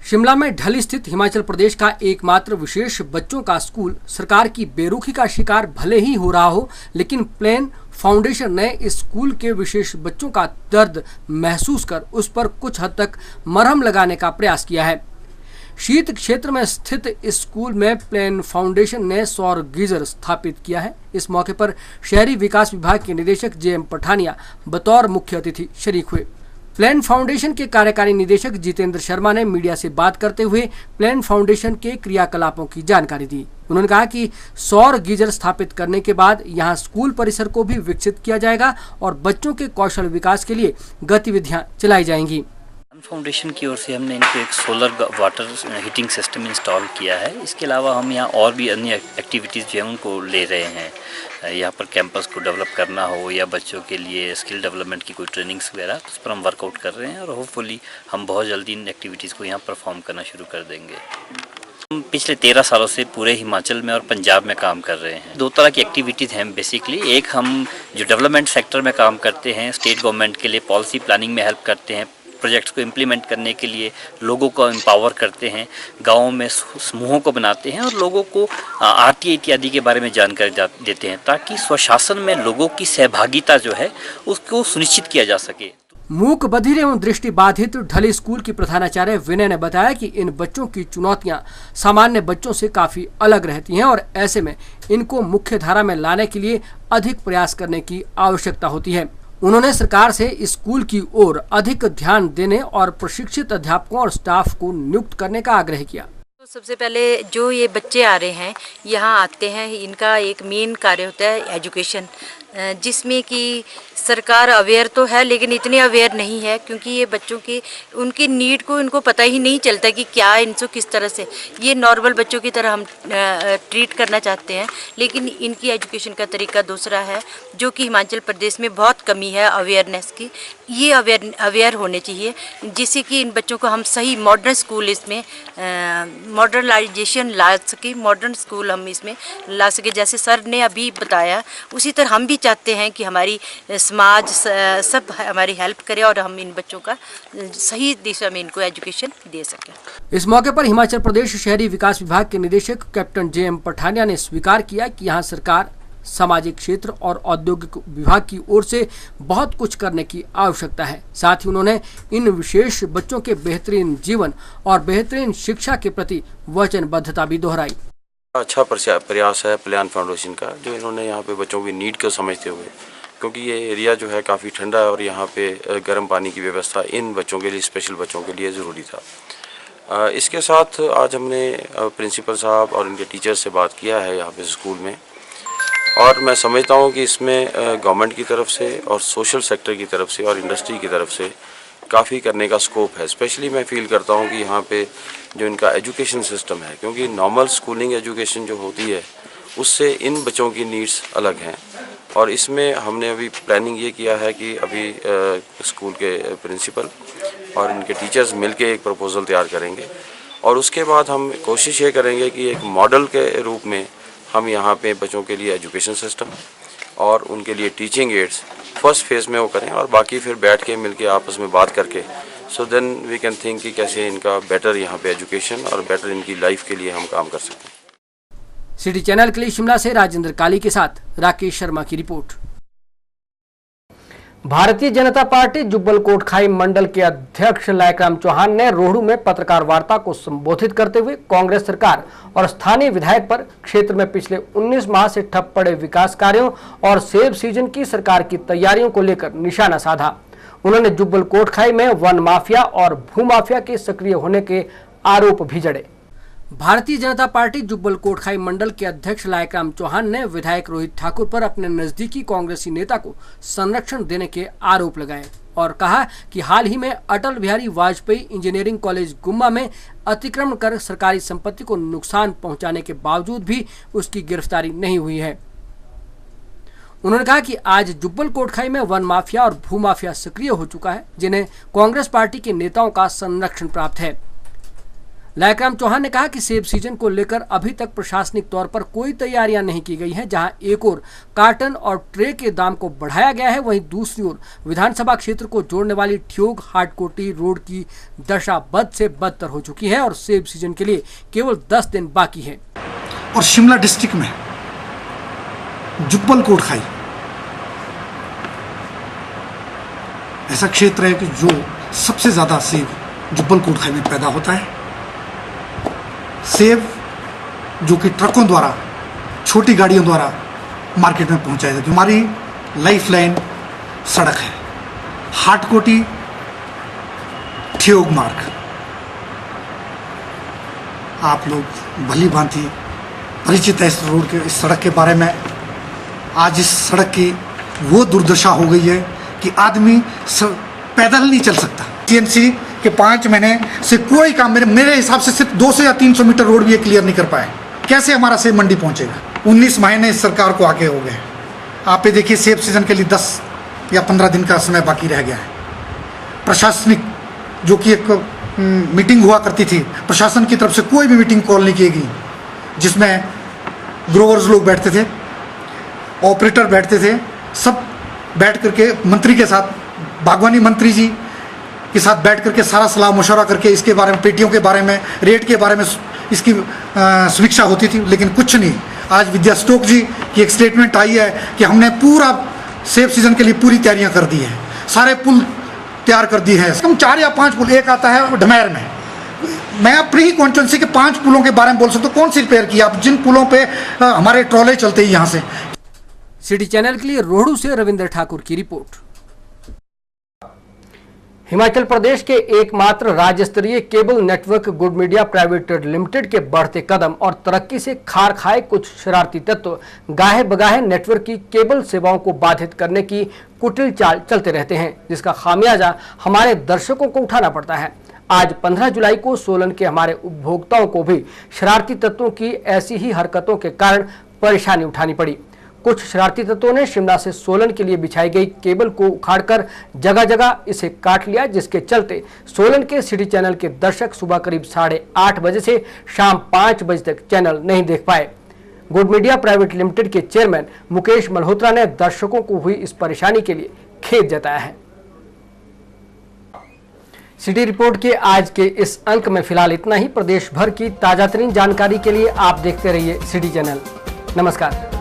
शिमला में ढली स्थित हिमाचल प्रदेश का एकमात्र विशेष बच्चों का स्कूल सरकार की बेरुखी का शिकार भले ही हो रहा हो, लेकिन प्लान फाउंडेशन ने इस स्कूल के विशेष बच्चों का दर्द महसूस कर उस पर कुछ हद तक मरहम लगाने का प्रयास किया है। शीत क्षेत्र में स्थित इस स्कूल में प्लान फाउंडेशन ने सौर गीजर स्थापित किया है। इस मौके पर शहरी विकास विभाग के निदेशक JM पठानिया बतौर मुख्य अतिथि शरीक हुए। प्लान फाउंडेशन के कार्यकारी निदेशक जितेंद्र शर्मा ने मीडिया से बात करते हुए प्लान फाउंडेशन के क्रियाकलापों की जानकारी दी। उन्होंने कहा कि सौर गीजर स्थापित करने के बाद यहां स्कूल परिसर को भी विकसित किया जाएगा और बच्चों के कौशल विकास के लिए गतिविधियां चलाई जाएंगी। फाउंडेशन की ओर से हमने इनको एक solar water heating system install किया है। इसके अलावा हम यहाँ और भी अन्य एक्टिविटीज़ जो है उनको ले रहे हैं। यहाँ पर कैंपस को डेवलप करना हो या बच्चों के लिए स्किल डेवलपमेंट की कोई ट्रेनिंग्स वगैरह, उस पर हम वर्कआउट कर रहे हैं और होपफुली हम बहुत जल्दी इन एक्टिविटीज़ को यहाँ परफॉर्म करना शुरू कर देंगे। हम पिछले 13 सालों से पूरे हिमाचल में और पंजाब में काम कर रहे हैं। 2 तरह की एक्टिविटीज़ हैं बेसिकली। एक हम जो डेवलपमेंट सेक्टर में काम करते हैं, स्टेट गवर्नमेंट के लिए पॉलिसी प्लानिंग में हेल्प करते हैं, प्रोजेक्ट्स को इम्प्लीमेंट करने के लिए लोगों को एम्पावर करते हैं, गाँव में समूहों को बनाते हैं और लोगों को RTI इत्यादि के बारे में जानकारी देते हैं ताकि स्वशासन में लोगों की सहभागिता जो है उसको सुनिश्चित किया जा सके। मूक बधिर एवं दृष्टि बाधित ढली स्कूल की प्रधानाचार्य विनय ने बताया कि इन बच्चों की चुनौतियां सामान्य बच्चों से काफी अलग रहती हैं और ऐसे में इनको मुख्य धारा में लाने के लिए अधिक प्रयास करने की आवश्यकता होती है। उन्होंने सरकार से स्कूल की ओर अधिक ध्यान देने और प्रशिक्षित अध्यापकों और स्टाफ को नियुक्त करने का आग्रह किया। सबसे पहले जो ये बच्चे आ रहे हैं यहाँ आते हैं, इनका एक मेन कार्य होता है एजुकेशन, जिसमें कि सरकार अवेयर तो है लेकिन इतने अवेयर नहीं है, क्योंकि ये बच्चों की उनकी नीड को इनको पता ही नहीं चलता कि क्या इनको किस तरह से ये नॉर्मल बच्चों की तरह हम ट्रीट करना चाहते हैं, लेकिन इनकी एजुकेशन का तरीका दूसरा है, जो कि हिमाचल प्रदेश में बहुत कमी है अवेयरनेस की। ये अवेयर होने चाहिए, जिससे कि इन बच्चों को हम सही मॉडर्न स्कूल इसमें मॉडर्नाइजेशन ला सके, मॉडर्न स्कूल हम इसमें ला सके। जैसे सर ने अभी बताया उसी तरह हम भी चाहते हैं कि हमारी समाज सब हमारी हेल्प करे और हम इन बच्चों का सही दिशा में इनको एजुकेशन दे सकें। इस मौके पर हिमाचल प्रदेश शहरी विकास विभाग के निदेशक कैप्टन JM पठानिया ने स्वीकार किया कि यहाँ सरकार, सामाजिक क्षेत्र और औद्योगिक विभाग की ओर से बहुत कुछ करने की आवश्यकता है। साथ ही उन्होंने इन विशेष बच्चों के बेहतरीन जीवन और बेहतरीन शिक्षा के प्रति वचनबद्धता भी दोहराई। अच्छा प्रयास है प्लान फाउंडेशन का, जो इन्होंने यहाँ पे बच्चों की नीड को समझते हुए, क्योंकि ये एरिया जो है काफ़ी ठंडा है और यहाँ पे गर्म पानी की व्यवस्था इन बच्चों के लिए, स्पेशल बच्चों के लिए ज़रूरी था। इसके साथ आज हमने प्रिंसिपल साहब और इनके टीचर से बात किया है यहाँ पे स्कूल में, और मैं समझता हूँ कि इसमें गवर्नमेंट की तरफ से और सोशल सेक्टर की तरफ से और इंडस्ट्री की तरफ से काफ़ी करने का स्कोप है। स्पेशली मैं फील करता हूँ कि यहाँ पे जो इनका एजुकेशन सिस्टम है, क्योंकि नॉर्मल स्कूलिंग एजुकेशन जो होती है उससे इन बच्चों की नीड्स अलग हैं, और इसमें हमने अभी प्लानिंग ये किया है कि अभी स्कूल के प्रिंसिपल और इनके टीचर्स मिलके एक प्रपोज़ल तैयार करेंगे, और उसके बाद हम कोशिश ये करेंगे कि एक मॉडल के रूप में हम यहाँ पे बच्चों के लिए एजुकेशन सिस्टम और उनके लिए टीचिंग एड्स फर्स्ट फेज़ में वो करें, और बाकी फिर बैठ के मिलके आपस में बात करके so then we can think कि कैसे इनका बेटर यहाँ पे एजुकेशन और बेटर इनकी लाइफ के लिए हम काम कर सकते हैं। सिटी चैनल के लिए शिमला से राजेंद्र काली के साथ राकेश शर्मा की रिपोर्ट। भारतीय जनता पार्टी जुब्बल कोटखाई मंडल के अध्यक्ष लायकराम चौहान ने रोहडू में पत्रकार वार्ता को संबोधित करते हुए कांग्रेस सरकार और स्थानीय विधायक पर क्षेत्र में पिछले 19 माह से ठप पड़े विकास कार्यों और सेब सीजन की सरकार की तैयारियों को लेकर निशाना साधा। उन्होंने जुब्बल कोटखाई में वन माफिया और भू माफिया के सक्रिय होने के आरोप भी जड़े। भारतीय जनता पार्टी जुब्बल कोटखाई मंडल के अध्यक्ष लायकराम चौहान ने विधायक रोहित ठाकुर पर अपने नजदीकी कांग्रेसी नेता को संरक्षण देने के आरोप लगाए और कहा कि हाल ही में अटल बिहारी वाजपेयी इंजीनियरिंग कॉलेज गुम्मा में अतिक्रमण कर सरकारी संपत्ति को नुकसान पहुंचाने के बावजूद भी उसकी गिरफ्तारी नहीं हुई है। उन्होंने कहा कि आज जुब्बल कोटखाई में वन माफिया और भू माफिया सक्रिय हो चुका है, जिन्हें कांग्रेस पार्टी के नेताओं का संरक्षण प्राप्त है। लायकराम चौहान ने कहा कि सेब सीजन को लेकर अभी तक प्रशासनिक तौर पर कोई तैयारियां नहीं की गई हैं। जहां एक ओर कार्टन और ट्रे के दाम को बढ़ाया गया है, वहीं दूसरी ओर विधानसभा क्षेत्र को जोड़ने वाली ठियोग हाटकोटी रोड की दशा बद से बदतर हो चुकी है और सेब सीजन के लिए केवल 10 दिन बाकी है। और शिमला डिस्ट्रिक्ट में जुब्बल कोटखाई ऐसा क्षेत्र है कि जो सबसे ज्यादा सेब जुब्बल कोटखाई में पैदा होता है। सेब जो कि ट्रकों द्वारा, छोटी गाड़ियों द्वारा मार्केट में पहुंचाया जाता है। हमारी लाइफ लाइन सड़क है, हाटकोटी ठियोग मार्ग। आप लोग भली भांति परिचित है इस रोड के, इस सड़क के बारे में। आज इस सड़क की वो दुर्दशा हो गई है कि आदमी पैदल नहीं चल सकता। TMC के 5 महीने से कोई काम मेरे हिसाब से सिर्फ 200 या 300 मीटर रोड भी ये क्लियर नहीं कर पाए। कैसे हमारा सेब मंडी पहुंचेगा? 19 महीने इस सरकार को आगे हो गए। आप ये देखिए, सेब सीजन के लिए 10 या 15 दिन का समय बाकी रह गया है। प्रशासनिक जो कि एक मीटिंग हुआ करती थी, प्रशासन की तरफ से कोई भी मीटिंग कॉल नहीं की गई, जिसमें ग्रोवर्स लोग बैठते थे, ऑपरेटर बैठते थे, सब बैठ करके मंत्री के साथ, बागवानी मंत्री जी के साथ बैठ करके सारा सलाह मशवरा करके इसके बारे में, पेटियों के बारे में, रेट के बारे में इसकी समीक्षा होती थी। लेकिन कुछ नहीं। आज विद्या स्टोक जी की एक स्टेटमेंट आई है कि हमने पूरा सेब सीजन के लिए पूरी तैयारियां कर दी है, सारे पुल तैयार कर दी है। हम 4 या 5 पुल, एक आता है ढमेर में। मैं अपनी ही कॉन्स्टिट्यूंसी के 5 पुलों के बारे में बोल सकता हूँ। कौन सी रिपेयर किया? आप जिन पुलों पे हमारे ट्रॉले चलते हैं यहाँ से। सिटी चैनल के लिए रोहडू से रविंद्र ठाकुर की रिपोर्ट। हिमाचल प्रदेश के एकमात्र राज्य स्तरीय cable network good media private limited के बढ़ते कदम और तरक्की से खार खाए कुछ शरारती तत्व गाहे बगाहे नेटवर्क की केबल सेवाओं को बाधित करने की कुटिल चाल चलते रहते हैं, जिसका खामियाजा हमारे दर्शकों को उठाना पड़ता है। आज 15 जुलाई को सोलन के हमारे उपभोक्ताओं को भी शरारती तत्वों की ऐसी ही हरकतों के कारण परेशानी उठानी पड़ी। कुछ शरारती तत्वों ने शिमला से सोलन के लिए बिछाई गई केबल को उखाड़कर जगह जगह इसे काट लिया, जिसके चलते सोलन के सिटी चैनल के दर्शक सुबह करीब 8:30 बजे से शाम 5 बजे तक चैनल नहीं देख पाए। गुड मीडिया प्राइवेट लिमिटेड के चेयरमैन मुकेश मल्होत्रा ने दर्शकों को हुई इस परेशानी के लिए खेद जताया है। सिटी रिपोर्ट के आज के इस अंक में फिलहाल इतना ही। प्रदेश भर की ताजा तरीन जानकारी के लिए आप देखते रहिए सिटी चैनल। नमस्कार।